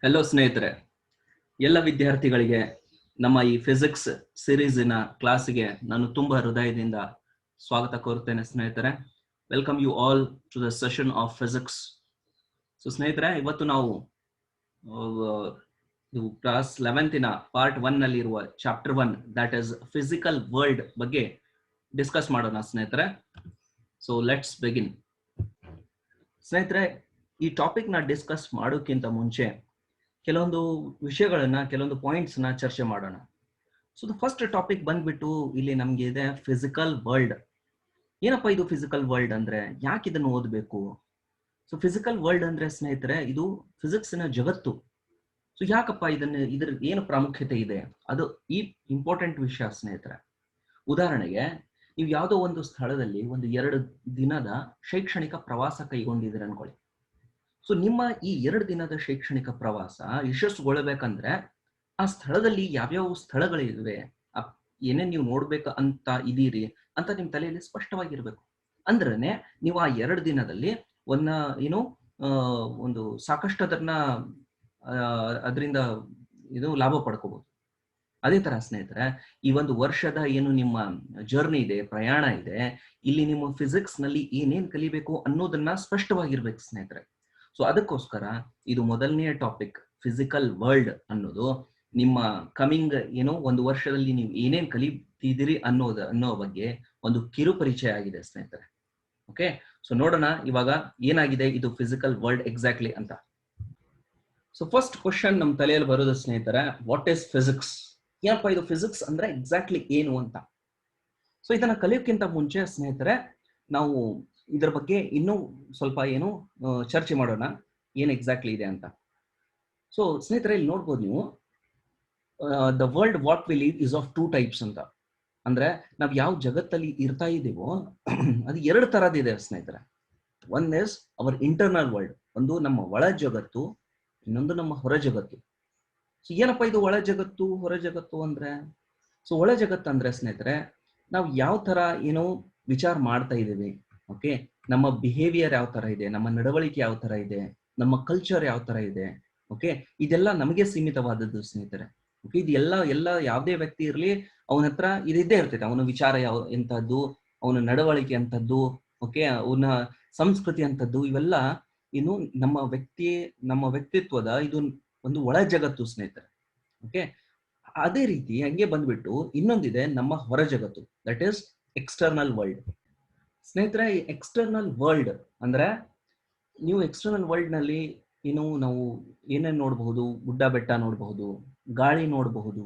Hello ಸ್ನೇಹಿತರೆ, ಎಲ್ಲ ವಿದ್ಯಾರ್ಥಿಗಳಿಗೆ ನಮ್ಮ ಈ ಫಿಸಿಕ್ಸ್ ಸಿರೀಸಿನ ಕ್ಲಾಸಿಗೆ ನಾನು ತುಂಬಾ ಹೃದಯದಿಂದ ಸ್ವಾಗತ ಕೋರುತ್ತೇನೆ. ಸ್ನೇಹಿತರೆ, welcome you all to the session of physics. So ಸ್ನೇಹಿತರೆ, ಇವತ್ತು ನಾವು ಕ್ಲಾಸ್ 11ನ ಪಾರ್ಟ್ 1 ನಲ್ಲಿ ಇರುವ chapter 1 that is physical world ಬಗ್ಗೆ ಡಿಸ್ಕಸ್ ಮಾಡೋಣ ಸ್ನೇಹಿತರೆ. So let's begin. ಸ್ನೇಹಿತರೆ, ಈ ಟಾಪಿಕ್ ನ ಡಿಸ್ಕಸ್ ಮಾಡೋಕ್ಕಿಂತ ಮುಂಚೆ ಕೆಲವೊಂದು ವಿಷಯಗಳನ್ನ, ಕೆಲವೊಂದು ಪಾಯಿಂಟ್ಸ್ ನ ಚರ್ಚೆ ಮಾಡೋಣ. ಸೊ ದ ಫಸ್ಟ್ ಟಾಪಿಕ್ ಬಂದ್ಬಿಟ್ಟು ಇಲ್ಲಿ ನಮ್ಗೆ ಇದೆ ಫಿಸಿಕಲ್ ವರ್ಲ್ಡ್. ಏನಪ್ಪಾ ಇದು ಫಿಸಿಕಲ್ ವರ್ಲ್ಡ್ ಅಂದ್ರೆ? ಯಾಕೆ ಇದನ್ನು ಓದಬೇಕು? ಸೊ ಫಿಸಿಕಲ್ ವರ್ಲ್ಡ್ ಅಂದ್ರೆ ಸ್ನೇಹಿತರೆ, ಇದು ಫಿಸಿಕ್ಸ್ನ ಜಗತ್ತು. ಸೊ ಯಾಕಪ್ಪ ಇದ್ರ ಏನು ಪ್ರಾಮುಖ್ಯತೆ ಇದೆ? ಅದು ಈ ಇಂಪಾರ್ಟೆಂಟ್ ವಿಷಯ ಸ್ನೇಹಿತರೆ. ಉದಾಹರಣೆಗೆ, ನೀವು ಯಾವುದೋ ಒಂದು ಸ್ಥಳದಲ್ಲಿ ಒಂದು 2 ದಿನದ ಶೈಕ್ಷಣಿಕ ಪ್ರವಾಸ ಕೈಗೊಂಡಿದ್ದೀರಿ ಅನ್ಕೊಳ್ಳಿ. ಸೊ ನಿಮ್ಮ ಈ 2 ದಿನದ ಶೈಕ್ಷಣಿಕ ಪ್ರವಾಸ ಯಶಸ್ಸುಗೊಳ್ಳಬೇಕಂದ್ರೆ ಆ ಸ್ಥಳದಲ್ಲಿ ಯಾವ್ಯಾವ ಸ್ಥಳಗಳಿವೆ, ಏನೇನ್ ನೀವು ನೋಡ್ಬೇಕು ಅಂತ ಇದೀರಿ ಅಂತ ನಿಮ್ ತಲೆಯಲ್ಲಿ ಸ್ಪಷ್ಟವಾಗಿರ್ಬೇಕು. ಅಂದ್ರೇನೆ ನೀವು ಆ 2 ದಿನದಲ್ಲಿ ಒಂದು ಸಾಕಷ್ಟು ಅದರಿಂದ ಲಾಭ ಪಡ್ಕೋಬಹುದು. ಅದೇ ತರ ಸ್ನೇಹಿತರೆ, ಈ ಒಂದು ವರ್ಷದ ಏನು ನಿಮ್ಮ ಜರ್ನಿ ಇದೆ, ಪ್ರಯಾಣ ಇದೆ, ಇಲ್ಲಿ ನಿಮ್ಮ ಫಿಸಿಕ್ಸ್ ನಲ್ಲಿ ಏನೇನ್ ಕಲಿಬೇಕು ಅನ್ನೋದನ್ನ ಸ್ಪಷ್ಟವಾಗಿರ್ಬೇಕು ಸ್ನೇಹಿತರೆ. ಸೊ ಅದಕ್ಕೋಸ್ಕರ ಇದು ಮೊದಲನೆಯ ಟಾಪಿಕ್, ಫಿಸಿಕಲ್ ವರ್ಲ್ಡ್ ಅನ್ನೋದು ನಿಮ್ಮ ಕಮಿಂಗ್ ಒಂದು ವರ್ಷದಲ್ಲಿ ನೀವು ಏನೇನ್ ಕಲಿತಿದ್ದೀರಿ ಅನ್ನೋ ಬಗ್ಗೆ ಒಂದು ಕಿರು ಪರಿಚಯ ಆಗಿದೆ ಸ್ನೇಹಿತರೆ. ಓಕೆ, ಸೊ ನೋಡೋಣ ಇವಾಗ ಏನಾಗಿದೆ ಇದು ಫಿಸಿಕಲ್ ವರ್ಲ್ಡ್ ಎಕ್ಸಾಕ್ಟ್ಲಿ ಅಂತ. ಸೊ ಫಸ್ಟ್ ಕ್ವಶನ್ ನಮ್ಮ ತಲೆಯಲ್ಲಿ ಬರೋದು ಸ್ನೇಹಿತರೆ, ವಾಟ್ ಈಸ್ ಫಿಸಿಕ್ಸ್? ಏನಪ್ಪಾ ಇದು ಫಿಸಿಕ್ಸ್ ಅಂದ್ರೆ ಎಕ್ಸಾಕ್ಟ್ಲಿ ಏನು ಅಂತ. ಸೊ ಇದನ್ನ ಕಲಿಯೋಕ್ಕಿಂತ ಮುಂಚೆ ಸ್ನೇಹಿತರೆ, ನಾವು ಇದರ ಬಗ್ಗೆ ಇನ್ನೂ ಸ್ವಲ್ಪ ಚರ್ಚೆ ಮಾಡೋಣ, ಏನ್ ಎಕ್ಸಾಕ್ಟ್ಲಿ ಇದೆ ಅಂತ. ಸೊ ಸ್ನೇಹಿತರೆ, ಇಲ್ಲಿ ನೋಡ್ಬೋದು ನೀವು, the world what we live is of 2 types ಅಂತ. ಅಂದ್ರೆ ನಾವ್ ಯಾವ ಜಗತ್ತಲ್ಲಿ ಇರ್ತಾ ಇದ್ದೀವೋ ಅದು 2 ತರದಿದೆ ಸ್ನೇಹಿತರೆ. One is our internal world, ಒಂದು ನಮ್ಮ ಒಳ ಜಗತ್ತು, ಇನ್ನೊಂದು ನಮ್ಮ ಹೊರ ಜಗತ್ತು. ಸೊ ಏನಪ್ಪಾ ಇದು ಒಳ ಜಗತ್ತು, ಹೊರ ಜಗತ್ತು ಅಂದ್ರೆ? ಸೊ ಒಳ ಜಗತ್ತು ಅಂದ್ರೆ ಸ್ನೇಹಿತರೆ, ನಾವು ಯಾವ ತರ ವಿಚಾರ ಮಾಡ್ತಾ ಇದ್ದೀವಿ, ಓಕೆ, ನಮ್ಮ ಬಿಹೇವಿಯರ್ ಯಾವ ತರ ಇದೆ, ನಮ್ಮ ನಡವಳಿಕೆ ಯಾವ ತರ ಇದೆ, ನಮ್ಮ ಕಲ್ಚರ್ ಯಾವ ತರ ಇದೆ, ಓಕೆ, ಇದೆಲ್ಲ ನಮಗೆ ಸೀಮಿತವಾದದ್ದು ಸ್ನೇಹಿತರೆ. ಓಕೆ, ಇದು ಎಲ್ಲ ಯಾವುದೇ ವ್ಯಕ್ತಿ ಇರ್ಲಿ, ಅವನ ಹತ್ರ ಇದಿದ್ದೇ ಇರ್ತೈತೆ. ಅವನ ವಿಚಾರ ಎಂತದ್ದು, ಅವನ ನಡವಳಿಕೆ ಅಂತದ್ದು, ಓಕೆ, ಅವನ ಸಂಸ್ಕೃತಿ ಅಂತದ್ದು, ಇವೆಲ್ಲ ನಮ್ಮ ವ್ಯಕ್ತಿತ್ವದ ಇದು ಒಂದು ಒಳ ಜಗತ್ತು ಸ್ನೇಹಿತರೆ. ಓಕೆ, ಅದೇ ರೀತಿ ಹಂಗೆ ಬಂದ್ಬಿಟ್ಟು ಇನ್ನೊಂದಿದೆ ನಮ್ಮ ಹೊರ ಜಗತ್ತು, ದಟ್ ಈಸ್ ಎಕ್ಸ್ಟರ್ನಲ್ ವರ್ಲ್ಡ್. ಸ್ನೇಹಿತರೆ, ಈ ಎಕ್ಸ್ಟರ್ನಲ್ ವರ್ಲ್ಡ್ ಅಂದ್ರೆ, ನೀವು ಎಕ್ಸ್ಟರ್ನಲ್ ವರ್ಲ್ಡ್ ನಲ್ಲಿ ನಾವು ಏನೇನ್ ನೋಡಬಹುದು? ಗುಡ್ಡ ಬೆಟ್ಟ ನೋಡಬಹುದು, ಗಾಳಿ ನೋಡಬಹುದು,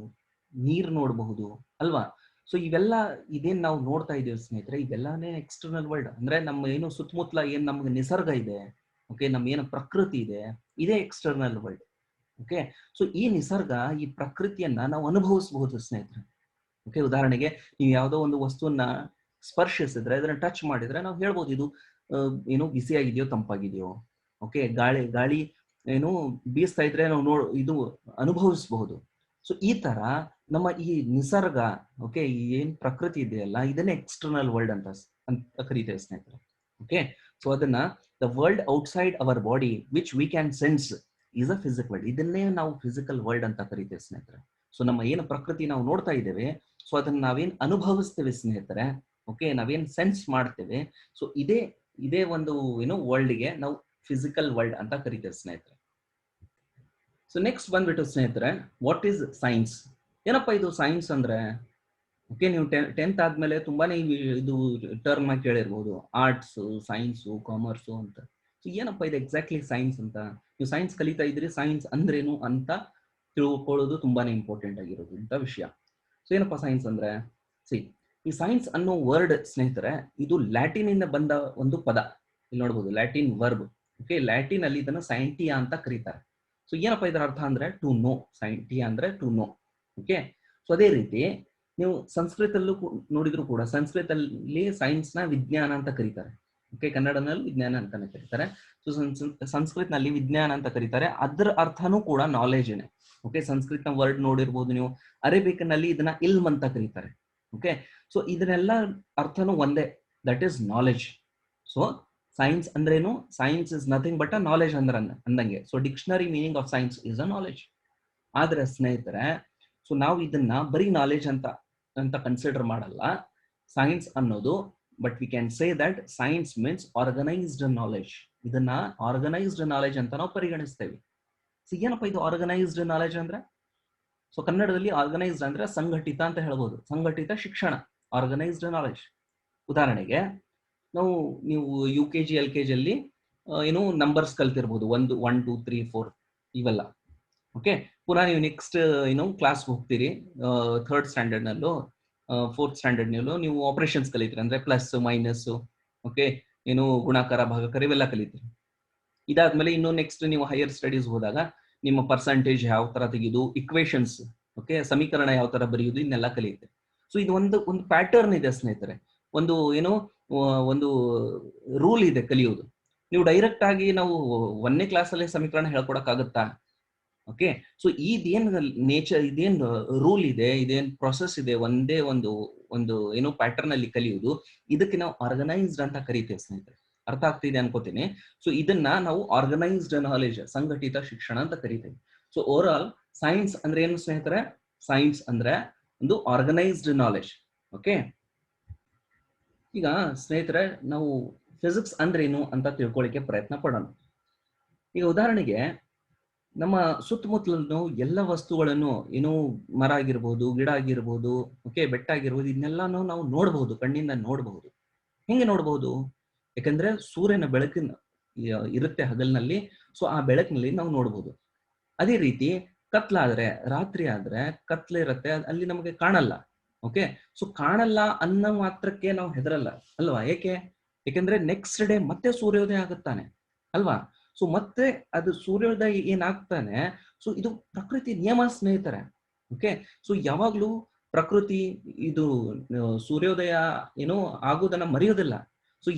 ನೀರ್ ನೋಡಬಹುದು ಅಲ್ವಾ? ಸೊ ಇವೆಲ್ಲ ಇದೇನ್ ನಾವು ನೋಡ್ತಾ ಇದೀವಿ ಸ್ನೇಹಿತರೆ, ಇದೆಲ್ಲಾನೇ ಎಕ್ಸ್ಟರ್ನಲ್ ವರ್ಲ್ಡ್. ಅಂದ್ರೆ ನಮ್ಮ ಸುತ್ತಮುತ್ತಲ ಏನ್ ನಮ್ಗೆ ನಿಸರ್ಗ ಇದೆ, ಓಕೆ, ನಮ್ಮ ಪ್ರಕೃತಿ ಇದೆ, ಇದೇ ಎಕ್ಸ್ಟರ್ನಲ್ ವರ್ಲ್ಡ್. ಓಕೆ, ಸೊ ಈ ನಿಸರ್ಗ, ಈ ಪ್ರಕೃತಿಯನ್ನ ನಾವು ಅನುಭವಿಸಬಹುದು ಸ್ನೇಹಿತರೆ. ಓಕೆ, ಉದಾಹರಣೆಗೆ ನೀವು ಯಾವುದೋ ಒಂದು ವಸ್ತುವನ್ನ ಸ್ಪರ್ಶಿಸಿದ್ರೆ, ಅದನ್ನ ಟಚ್ ಮಾಡಿದ್ರೆ ನಾವು ಹೇಳ್ಬೋದು ಇದು ಬಿಸಿಯಾಗಿದೆಯೋ ತಂಪಾಗಿದೆಯೋ. ಓಕೆ, ಗಾಳಿ ಬೀಸ್ತಾ ಇದ್ರೆ ನಾವು ಇದು ಅನುಭವಿಸಬಹುದು. ಸೊ ಈ ತರ ನಮ್ಮ ಈ ನಿಸರ್ಗ, ಓಕೆ, ಏನ್ ಪ್ರಕೃತಿ ಇದೆಯಲ್ಲ, ಇದನ್ನೇ ಎಕ್ಸ್ಟರ್ನಲ್ ವರ್ಲ್ಡ್ ಅಂತ ಕರೀತೇವೆ ಸ್ನೇಹಿತರೆ. ಓಕೆ, ಸೊ ಅದನ್ನ the world outside our body which we can sense is a physical world, ಇದನ್ನೇ ನಾವು ಫಿಸಿಕಲ್ ವರ್ಲ್ಡ್ ಅಂತ ಕರೀತೇವೆ ಸ್ನೇಹಿತರೆ. ಸೊ ನಮ್ಮ ಪ್ರಕೃತಿ ನಾವು ನೋಡ್ತಾ ಇದ್ದೇವೆ, ಸೊ ಅದನ್ನ ನಾವೇನ್ ಅನುಭವಿಸ್ತೇವೆ ಸ್ನೇಹಿತರೆ, ಓಕೆ, ನಾವೇನ್ ಸೆನ್ಸ್ ಮಾಡ್ತೇವೆ, ಸೊ ಇದೇ ಒಂದು ವರ್ಲ್ಡ್ಗೆ ನಾವು ಫಿಸಿಕಲ್ ವರ್ಲ್ಡ್ ಅಂತ ಕರೀತೇವೆ ಸ್ನೇಹಿತರೆ. ಸೊ ನೆಕ್ಸ್ಟ್ ಬಂದ್ಬಿಟ್ಟು ಸ್ನೇಹಿತರೆ, ವಾಟ್ ಈಸ್ ಸೈನ್ಸ್? ಏನಪ್ಪಾ ಇದು ಸೈನ್ಸ್ ಅಂದ್ರೆ? ಓಕೆ, ನೀವು 10th ಆದ್ಮೇಲೆ ತುಂಬಾನೇ ಇದು ಟರ್ಮ್ ಆಗಿ ಕೇಳಿರ್ಬೋದು, ಆರ್ಟ್ಸ್, ಸೈನ್ಸು, ಕಾಮರ್ಸು ಅಂತ. ಸೊ ಏನಪ್ಪಾ ಇದು ಎಕ್ಸಾಕ್ಟ್ಲಿ ಸೈನ್ಸ್ ಅಂತ? ನೀವು ಸೈನ್ಸ್ ಕಲಿತಾ ಇದ್ರಿ, ಸೈನ್ಸ್ ಅಂದ್ರೇನು ಅಂತ ತಿಳ್ಕೊಳ್ಳೋದು ತುಂಬಾನೇ ಇಂಪಾರ್ಟೆಂಟ್ ಆಗಿರೋದಂತ ವಿಷಯ. ಸೊ ಏನಪ್ಪಾ ಸೈನ್ಸ್ ಅಂದ್ರೆ? ಈ ಸೈನ್ಸ್ ಅನ್ನೋ ವರ್ಡ್ ಸ್ನೇಹಿತರೆ, ಇದು ಲ್ಯಾಟಿನ್ ಇಂದ ಬಂದ ಒಂದು ಪದ. ಇಲ್ಲಿ ನೋಡ್ಬೋದು, ಲ್ಯಾಟಿನ್ ವರ್ಬ್. ಓಕೆ, ಲ್ಯಾಟಿನ್ ಅಲ್ಲಿ ಇದನ್ನ ಸೈಂಟಿಯಾ ಅಂತ ಕರೀತಾರೆ. ಸೊ ಏನಪ್ಪಾ ಇದರ ಅರ್ಥ ಅಂದ್ರೆ ಟು ನೋ. ಸೈಂಟಿಯಾ ಅಂದ್ರೆ ಟು ನೋ. ಓಕೆ, ಸೊ ಅದೇ ರೀತಿ ನೀವು ಸಂಸ್ಕೃತಲ್ಲೂ ನೋಡಿದ್ರು ಕೂಡ, ಸಂಸ್ಕೃತಲ್ಲಿ ಸೈನ್ಸ್ ನ ವಿಜ್ಞಾನ ಅಂತ ಕರೀತಾರೆ. ಓಕೆ, ಕನ್ನಡನಲ್ಲಿ ವಿಜ್ಞಾನ ಅಂತಾನೆ ಕರೀತಾರೆ. ಸೊ ಸಂಸ್ಕೃತನಲ್ಲಿ ವಿಜ್ಞಾನ ಅಂತ ಕರೀತಾರೆ. ಅದರ ಅರ್ಥನೂ ಕೂಡ ನಾಲೆಜ್. ಓಕೆ, ಸಂಸ್ಕೃತ ವರ್ಡ್ ನೋಡಿರ್ಬೋದು ನೀವು. ಅರೇಬಿಕ್ ನಲ್ಲಿ ಇದನ್ನ ಇಲ್ಮ್ ಅಂತ ಕರೀತಾರೆ. ಓಕೆ, ಸೊ ಇದನ್ನೆಲ್ಲ ಅರ್ಥನೂ ಒಂದೇ, that is knowledge. So science ಅಂದ್ರೇನು? Science is nothing but a knowledge ಅಂದಂಗೆ. So dictionary meaning of science is a knowledge. ಆದ್ರೆ ಸ್ನೇಹಿತರೆ, ಸೊ ನಾವು ಇದನ್ನ ಬರೀ ನಾಲೆಜ್ ಅಂತ ಕನ್ಸಿಡರ್ ಮಾಡಲ್ಲ. ಸೈನ್ಸ್ ಅನ್ನೋದು, but we can say that science means organised knowledge. ಇದನ್ನ ಆರ್ಗನೈಸ್ಡ್ ನಾಲೆಜ್ ಅಂತ ನಾವು ಪರಿಗಣಿಸ್ತೇವೆ. ಸೊ ಏನಪ್ಪ ಇದು ಆರ್ಗನೈಸ್ಡ್ ನಾಲೆಜ್ ಅಂದ್ರೆ? ಸೊ ಕನ್ನಡದಲ್ಲಿ ಆರ್ಗನೈಸ್ಡ್ ಅಂದ್ರೆ ಸಂಘಟಿತ ಅಂತ ಹೇಳ್ಬೋದು. ಸಂಘಟಿತ ಶಿಕ್ಷಣ, ಆರ್ಗನೈಸ್ಡ್ ನಾಲೆಜ್. ಉದಾಹರಣೆಗೆ ನೀವು UKG LKG ಅಲ್ಲಿ ಏನು ನಂಬರ್ಸ್ ಕಲ್ತಿರ್ಬೋದು, 1 2 3 4 ಇವೆಲ್ಲ. ಓಕೆ, ಪುನಃ ನೀವು ನೆಕ್ಸ್ಟ್ ಕ್ಲಾಸ್ ಹೋಗ್ತೀರಿ, 3rd ಸ್ಟ್ಯಾಂಡರ್ಡ್ ನಲ್ಲೂ 4th ಸ್ಟ್ಯಾಂಡರ್ಡ್ ನಲ್ಲೂ ನೀವು ಆಪರೇಷನ್ಸ್ ಕಲಿತೀರಿ, ಅಂದ್ರೆ ಪ್ಲಸ್ ಮೈನಸ್, ಓಕೆ, ಗುಣಾಕಾರ ಭಾಗಾಕಾರ ಇವೆಲ್ಲ ಕಲಿತೀರಿ. ಇದಾದ್ಮೇಲೆ ಇನ್ನು ನೆಕ್ಸ್ಟ್ ನೀವು ಹೈಯರ್ ಸ್ಟಡೀಸ್ ಹೋದಾಗ ನಿಮ್ಮ ಪರ್ಸೆಂಟೇಜ್ ಯಾವ ತರ ತೆಗೆದು, ಇಕ್ವೇಶನ್ಸ್, ಓಕೆ, ಸಮೀಕರಣ ಯಾವ ತರ ಬರೆಯುವುದು, ಇದನ್ನೆಲ್ಲ ಕಲಿಯುತ್ತೆ. ಸೊ ಇದು ಒಂದು ಪ್ಯಾಟರ್ನ್ ಇದೆ ಸ್ನೇಹಿತರೆ, ಒಂದು ರೂಲ್ ಇದೆ ಕಲಿಯೋದು. ನೀವು ಡೈರೆಕ್ಟ್ ಆಗಿ ನಾವು 1ನೇ ಕ್ಲಾಸಲ್ಲೇ ಸಮೀಕರಣ ಹೇಳ್ಕೊಡಕ್ಕಾಗತ್ತಾ? ಓಕೆ, ಸೊ ಇದೇನ್ ನೇಚರ್, ಇದೇನ್ ರೂಲ್ ಇದೆ, ಇದೇನ್ ಪ್ರೊಸೆಸ್ ಇದೆ, ಒಂದೇ ಒಂದು ಪ್ಯಾಟರ್ನ್ ಅಲ್ಲಿ ಕಲಿಯುವುದು, ಇದಕ್ಕೆ ನಾವು ಆರ್ಗನೈಸ್ಡ್ ಅಂತ ಕರಿತೇವೆ ಸ್ನೇಹಿತರೆ. ಅರ್ಥ ಆಗ್ತಿದೆ ಅನ್ಕೋತೀನಿ. ಸೊ ಇದನ್ನ ನಾವು ಆರ್ಗನೈಸ್ಡ್ ನಾಲೆಜ್, ಸಂಘಟಿತ ಶಿಕ್ಷಣ ಅಂತ ಕರಿತೇವೆ. ಸೊ ಓವರ್ ಆಲ್ ಸೈನ್ಸ್ ಅಂದ್ರೆ ಏನು ಸ್ನೇಹಿತರೆ? ಸೈನ್ಸ್ ಅಂದ್ರೆ ಒಂದು ಆರ್ಗನೈಸ್ಡ್ ನಾಲೆಜ್. ಓಕೆ, ಈಗ ಸ್ನೇಹಿತರೆ ನಾವು ಫಿಸಿಕ್ಸ್ ಅಂದ್ರೆ ಏನು ಅಂತ ತಿಳ್ಕೊಳ್ಳಿಕ್ಕೆ ಪ್ರಯತ್ನ ಪಡೋಣ. ಈಗ ಉದಾಹರಣೆಗೆ ನಮ್ಮ ಸುತ್ತಮುತ್ತಲನ್ನು ಎಲ್ಲ ವಸ್ತುಗಳನ್ನು, ಮರ ಆಗಿರ್ಬೋದು, ಗಿಡ ಆಗಿರ್ಬೋದು, ಓಕೆ, ಬೆಟ್ಟ ಆಗಿರ್ಬೋದು, ಇದನ್ನೆಲ್ಲಾನು ನಾವು ನೋಡಬಹುದು, ಕಣ್ಣಿಂದ ನೋಡಬಹುದು. ಹೆಂಗೆ ನೋಡಬಹುದು? ಯಾಕಂದ್ರೆ ಸೂರ್ಯನ ಬೆಳಕಿನ ಇರುತ್ತೆ ಹಗಲಿನಲ್ಲಿ, ಸೊ ಆ ಬೆಳಕಿನಲ್ಲಿ ನಾವು ನೋಡಬಹುದು. ಅದೇ ರೀತಿ ಕತ್ಲಾದ್ರೆ, ರಾತ್ರಿ ಆದ್ರೆ ಕತ್ಲೆ ಇರುತ್ತೆ, ಅಲ್ಲಿ ನಮಗೆ ಕಾಣಲ್ಲ. ಓಕೆ, ಸೊ ಕಾಣಲ್ಲ ಅನ್ನೋ ಮಾತ್ರಕ್ಕೆ ನಾವು ಹೆದರಲ್ಲ ಅಲ್ವಾ? ಯಾಕೆಂದ್ರೆ ನೆಕ್ಸ್ಟ್ ಡೇ ಮತ್ತೆ ಸೂರ್ಯೋದಯ ಆಗುತ್ತಾನೆ ಅಲ್ವಾ? ಸೊ ಮತ್ತೆ ಅದು ಸೂರ್ಯೋದಯ ಏನಾಗ್ತಾನೆ, ಸೊ ಇದು ಪ್ರಕೃತಿ ನಿಯಮ ಸ್ನೇಹಿತರೆ. ಓಕೆ, ಸೊ ಯಾವಾಗ್ಲೂ ಪ್ರಕೃತಿ ಇದು ಸೂರ್ಯೋದಯ ಆಗೋದನ್ನ ಮರೆಯೋದಿಲ್ಲ. ಸೊ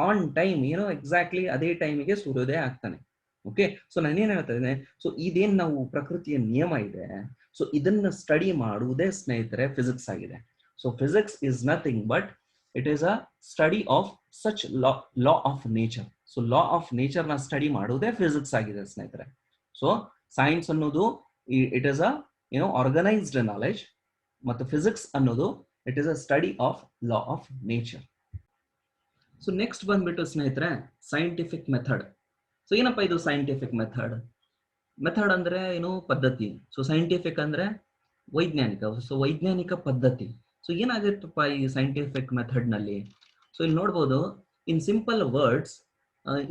ಆನ್ ಟೈಮ್ ಎಕ್ಸಾಕ್ಟ್ಲಿ ಅದೇ ಟೈಮಿಗೆ ಸೂರ್ಯೋದಯ ಆಗ್ತಾನೆ. ಓಕೆ, ಸೊ ನಾನೇನ್ ಹೇಳ್ತಾ ಇದ್ದೇನೆ, ಸೊ ಇದೇನ್ ನಾವು ಪ್ರಕೃತಿಯ ನಿಯಮ ಇದೆ, ಸೊ ಇದನ್ನ ಸ್ಟಡಿ ಮಾಡುವುದೇ ಸ್ನೇಹಿತರೆ ಫಿಸಿಕ್ಸ್ ಆಗಿದೆ. So physics is nothing but it is a study of such law of nature. So law of nature ನ ಸ್ಟಡಿ ಮಾಡುವುದೇ ಫಿಸಿಕ್ಸ್ ಆಗಿದೆ ಸ್ನೇಹಿತರೆ. ಸೊ ಸೈನ್ಸ್ ಅನ್ನೋದು it is a organised knowledge, ಮತ್ತು ಫಿಸಿಕ್ಸ್ ಅನ್ನೋದು it is a study of law of nature. So next ಬಂದ್ಬಿಟ್ಟು ಸ್ನೇಹಿತರೆ scientific method. So ಏನಪ್ಪಾ ಇದು ಸೈಂಟಿಫಿಕ್ ಮೆಥಡ್ ಅಂದ್ರೆ ಪದ್ಧತಿ. ಸೊ ಸೈಂಟಿಫಿಕ್ ಅಂದ್ರೆ ವೈಜ್ಞಾನಿಕ. ಸೊ ವೈಜ್ಞಾನಿಕ ಪದ್ಧತಿ. ಸೊ ಏನಾಗಿರ್ತಪ್ಪ ಈ ಸೈಂಟಿಫಿಕ್ ಮೆಥಡ್ ನಲ್ಲಿ? ಸೊ ಇಲ್ಲಿ ನೋಡ್ಬೋದು, in simple words,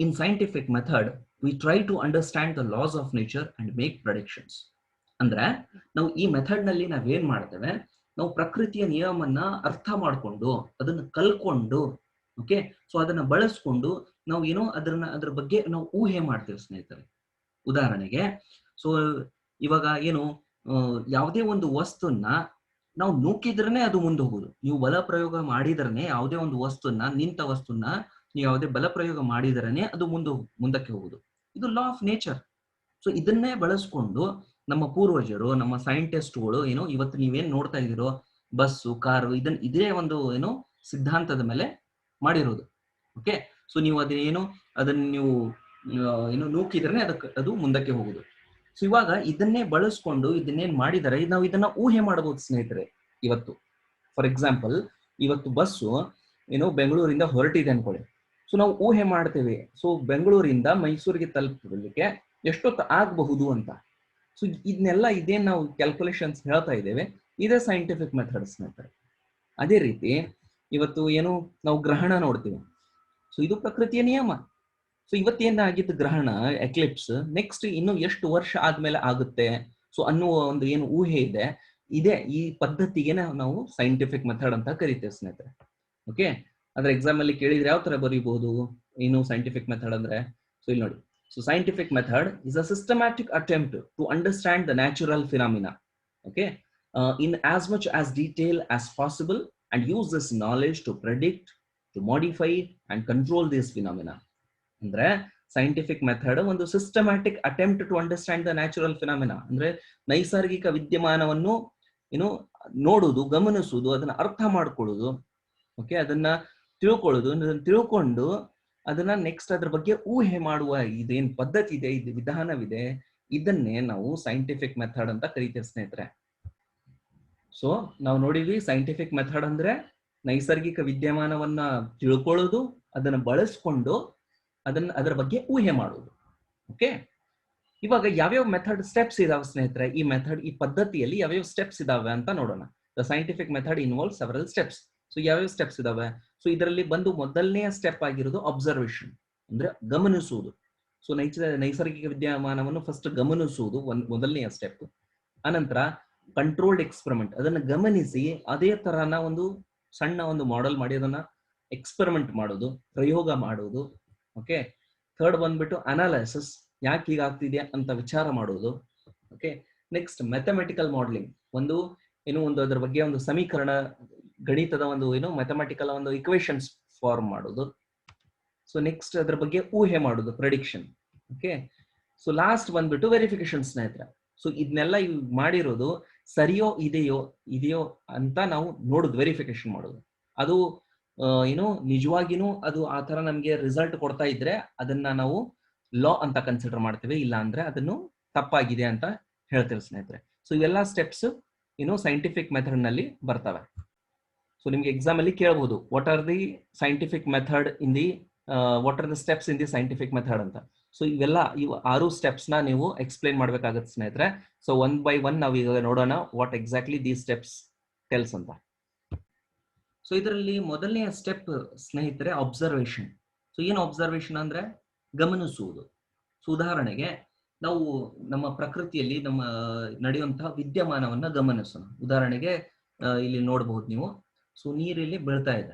in scientific method we try to understand the laws of nature and make predictions. ಅಂದ್ರೆ ನಾವು ಈ ಮೆಥಡ್ ನಲ್ಲಿ ನಾವೇನ್ ಮಾಡ್ತೇವೆ, ನಾವು ಪ್ರಕೃತಿಯ ನಿಯಮನ್ನ ಅರ್ಥ ಮಾಡ್ಕೊಂಡು, ಅದನ್ನ ಕಲ್ಕೊಂಡು, ಓಕೆ, ಸೊ ಅದನ್ನ ಬಳಸ್ಕೊಂಡು ನಾವು ಅದ್ರ ಬಗ್ಗೆ ನಾವು ಊಹೆ ಮಾಡ್ತೇವೆ ಸ್ನೇಹಿತರೆ. ಉದಾಹರಣೆಗೆ, ಸೊ ಇವಾಗ ಯಾವುದೇ ಒಂದು ವಸ್ತುನ ನಾವು ನೂಕಿದ್ರನೆ ಅದು ಮುಂದೆ ಹೋಗುದು. ನೀವು ಬಲ ಪ್ರಯೋಗ ಮಾಡಿದ್ರನೆ ಯಾವುದೇ ಒಂದು ನಿಂತ ವಸ್ತುನ ನೀವು ಯಾವುದೇ ಬಲ ಪ್ರಯೋಗ ಮಾಡಿದ್ರನೆ ಅದು ಮುಂದಕ್ಕೆ ಹೋಗುದು. ಇದು ಲಾ ಆಫ್ ನೇಚರ್. ಸೊ ಇದನ್ನೇ ಬಳಸ್ಕೊಂಡು ನಮ್ಮ ಪೂರ್ವಜರು, ನಮ್ಮ ಸೈಂಟಿಸ್ಟ್ಗಳು ಇವತ್ತು ನೀವೇನ್ ನೋಡ್ತಾ ಇದೀರೋ, ಬಸ್ಸು, ಕಾರು, ಇದೇ ಒಂದು ಸಿದ್ಧಾಂತದ ಮೇಲೆ ಮಾಡಿರೋದು. ಓಕೆ, ಸೊ ನೀವು ಅದನ್ನ ನೀವು ನೂಕಿದ್ರೆ ಅದು ಮುಂದಕ್ಕೆ ಹೋಗುದು. ಸೊ ಇವಾಗ ಇದನ್ನೇ ಬಳಸ್ಕೊಂಡು ಇದನ್ನೇನ್ ಮಾಡಿದರೆ ನಾವು ಇದನ್ನ ಊಹೆ ಮಾಡಬಹುದು ಸ್ನೇಹಿತರೆ. ಇವತ್ತು ಫಾರ್ ಎಕ್ಸಾಂಪಲ್, ಇವತ್ತು ಬಸ್ಸು ಬೆಂಗಳೂರಿಂದ ಹೊರಟಿದೆ ಅನ್ಕೊಳ್ಳಿ. ಸೊ ನಾವು ಊಹೆ ಮಾಡ್ತೇವೆ, ಸೊ ಬೆಂಗಳೂರಿಂದ ಮೈಸೂರಿಗೆ ತಲುಪಲಿಕ್ಕೆ ಎಷ್ಟೊತ್ತು ಆಗಬಹುದು ಅಂತ. ಸೊ ಇದೇನ್ ನಾವು ಕ್ಯಾಲ್ಕುಲೇಷನ್ಸ್ ಹೇಳ್ತಾ ಇದ್ದೇವೆ, ಇದೇ ಸೈಂಟಿಫಿಕ್ ಮೆಥಡ್ ಸ್ನೇಹಿತರೆ. ಅದೇ ರೀತಿ ಇವತ್ತು ನಾವು ಗ್ರಹಣ ನೋಡ್ತೀವಿ. ಸೊ ಇದು ಪ್ರಕೃತಿಯ ನಿಯಮ. ಸೊ ಇವತ್ತೇನಾಗಿದ್ದು ಗ್ರಹಣ, ಎಕ್ಲಿಪ್ಸ್, ನೆಕ್ಸ್ಟ್ ಇನ್ನು ಎಷ್ಟು ವರ್ಷ ಆದ್ಮೇಲೆ ಆಗುತ್ತೆ, ಸೊ ಅನ್ನುವ ಒಂದು ಊಹೆ ಇದೆ. ಈ ಪದ್ಧತಿಗೆ ನಾವು ಸೈಂಟಿಫಿಕ್ ಮೆಥಡ್ ಅಂತ ಕರಿತೇವೆ ಸ್ನೇಹಿತರೆ. ಓಕೆ, ಅದ್ರ ಎಕ್ಸಾಮ್ ಅಲ್ಲಿ ಕೇಳಿದ್ರೆ ಯಾವ ತರ ಬರೀಬಹುದು ಸೈಂಟಿಫಿಕ್ ಮೆಥಡ್ ಅಂದ್ರೆ? ಸೊ ಇಲ್ಲಿ ನೋಡಿ, so scientific method is a systematic attempt to understand the natural phenomena, okay, in as much as detail as possible and use this knowledge to predict, to modify and control these phenomena. ಅಂದ್ರೆ scientific method ಒಂದು systematic attempt to understand the natural phenomena, ಅಂದ್ರೆ ನೈಸರ್ಗಿಕ ವಿದ್ಯಮಾನವನ್ನು ನೋಡುವುದು, ಗಮನಿಸುವುದು, ಅದನ್ನ ಅರ್ಥ ಮಾಡ್ಕೊಳ್ಳೋದು, ಓಕೆ, ಅದನ್ನ ತಿಳ್ಕೊಳ್ಳೋದು, ತಿಳ್ಕೊಂಡು ಅದನ್ನ ನೆಕ್ಸ್ಟ್ ಅದ್ರ ಬಗ್ಗೆ ಊಹೆ ಮಾಡುವ ಇದೇನ್ ಪದ್ಧತಿ ಇದೆ, ಇದು ವಿಧಾನವಿದೆ, ಇದನ್ನೇ ನಾವು ಸೈಂಟಿಫಿಕ್ ಮೆಥಡ್ ಅಂತ ಕರಿತೇವೆ ಸ್ನೇಹಿತರೆ. ಸೊ ನಾವು ನೋಡಿದ್ವಿ ಸೈಂಟಿಫಿಕ್ ಮೆಥಡ್ ಅಂದ್ರೆ ನೈಸರ್ಗಿಕ ವಿದ್ಯಮಾನವನ್ನ ತಿಳ್ಕೊಳ್ಳೋದು, ಅದನ್ನ ಬಳಸ್ಕೊಂಡು ಅದರ ಬಗ್ಗೆ ಊಹೆ ಮಾಡೋದು. ಓಕೆ, ಇವಾಗ ಯಾವ್ಯಾವ ಮೆಥಡ್ ಸ್ಟೆಪ್ಸ್ ಇದಾವೆ ಸ್ನೇಹಿತರೆ, ಈ ಪದ್ಧತಿಯಲ್ಲಿ ಯಾವ್ಯಾವ ಸ್ಟೆಪ್ಸ್ ಇದಾವೆ ಅಂತ ನೋಡೋಣ. The scientific method involve several steps. So ಯಾವ್ಯಾವ ಸ್ಟೆಪ್ಸ್ ಇದಾವೆ? ಸೊ ಇದರಲ್ಲಿ ಬಂದು ಮೊದಲನೆಯ ಸ್ಟೆಪ್ ಆಗಿರೋದು ಅಬ್ಸರ್ವೇಷನ್, ಅಂದ್ರೆ ಗಮನಿಸುವುದು. ಸೊ ನೈಸರ್ಗಿಕ ವಿದ್ಯಮಾನವನ್ನು ಫಸ್ಟ್ ಗಮನಿಸುವುದು ಮೊದಲನೆಯ ಸ್ಟೆಪ್. ಅನಂತರ ಕಂಟ್ರೋಲ್ಡ್ ಎಕ್ಸ್ಪೆರಿಮೆಂಟ್, ಅದನ್ನ ಗಮನಿಸಿ ಅದೇ ತರನ ಒಂದು ಸಣ್ಣ ಒಂದು ಮಾಡೆಲ್ ಮಾಡಿ ಅದನ್ನ ಎಕ್ಸ್ಪೆರಿಮೆಂಟ್ ಮಾಡೋದು, ಪ್ರಯೋಗ ಮಾಡೋದು. ಓಕೆ, ಥರ್ಡ್ ಬಂದ್ಬಿಟ್ಟು ಅನಾಲಿಸಿಸ್, ಯಾಕೆ ಹೀಗಾಗ್ತಿದೆ ಅಂತ ವಿಚಾರ ಮಾಡೋದು. ಓಕೆ, ನೆಕ್ಸ್ಟ್ ಮ್ಯಾಥಮೆಟಿಕಲ್ ಮಾಡೆಲಿಂಗ್, ಒಂದು ಅದರ ಬಗ್ಗೆ ಒಂದು ಸಮೀಕರಣ, ಗಣಿತದ ಒಂದು ಮ್ಯಾಥಮೆಟಿಕಲ್ ಒಂದು ಇಕ್ವೇಶನ್ಸ್ ಫಾರ್ಮ್ ಮಾಡೋದು. ಸೊ ನೆಕ್ಸ್ಟ್ ಅದ್ರ ಬಗ್ಗೆ ಊಹೆ ಮಾಡೋದು, ಪ್ರೆಡಿಕ್ಷನ್. ಓಕೆ, ಸೊ ಲಾಸ್ಟ್ ಬಂದ್ಬಿಟ್ಟು ವೆರಿಫಿಕೇಶನ್ ಸ್ನೇಹಿತರೆ. ಸೊ ಇದನ್ನೆಲ್ಲ ಮಾಡಿರೋದು ಸರಿಯೋ ಇದೆಯೋ ಅಂತ ನಾವು ನೋಡುದು, ವೆರಿಫಿಕೇಶನ್ ಮಾಡೋದು. ಅದು ನಿಜವಾಗಿನೂ ಅದು ಆ ತರ ನಮ್ಗೆ ರಿಸಲ್ಟ್ ಕೊಡ್ತಾ ಇದ್ರೆ ಅದನ್ನ ನಾವು ಲಾ ಅಂತ ಕನ್ಸಿಡರ್ ಮಾಡ್ತೇವೆ, ಇಲ್ಲ ಅಂದ್ರೆ ಅದನ್ನು ತಪ್ಪಾಗಿದೆ ಅಂತ ಹೇಳ್ತೇವೆ ಸ್ನೇಹಿತರೆ. ಸೊ ಇವೆಲ್ಲ ಸ್ಟೆಪ್ಸ್ ಸೈಂಟಿಫಿಕ್ ಮೆಥಡ್ ನಲ್ಲಿ ಬರ್ತವೆ. ಸೊ ನಿಮ್ಗೆ ಎಕ್ಸಾಮ್ ಅಲ್ಲಿ ಕೇಳಬಹುದು, what are the scientific method in the what are the steps in the scientific method ಅಂತ. ಸೊ ಇವೆಲ್ಲ 6 ಸ್ಟೆಪ್ಸ್ ನ ನೀವು ಎಕ್ಸ್ಪ್ಲೈನ್ ಮಾಡ್ಬೇಕಾಗತ್ತೆ ಸ್ನೇಹಿತರೆ. ಸೊ 1 by 1 ನಾವು ಈಗ ನೋಡೋಣ what exactly the steps tells ಅಂತ. ಸೊ ಇದರಲ್ಲಿ ಮೊದಲನೆಯ ಸ್ಟೆಪ್ ಸ್ನೇಹಿತರೆ ಅಬ್ಸರ್ವೇಷನ್. ಸೊ ಏನು ಅಬ್ಸರ್ವೇಷನ್ ಅಂದ್ರೆ ಗಮನಿಸುವುದು. ಸೊ ಉದಾಹರಣೆಗೆ ನಾವು ನಮ್ಮ ಪ್ರಕೃತಿಯಲ್ಲಿ ನಮ್ಮ ನಡೆಯುವಂತಹ ವಿದ್ಯಮಾನವನ್ನ ಗಮನಿಸೋಣ. ಉದಾಹರಣೆಗೆ ಇಲ್ಲಿ ನೋಡಬಹುದು ನೀವು, ಸೊ ನೀರಲ್ಲಿ ಬೀಳ್ತಾ ಇದೆ.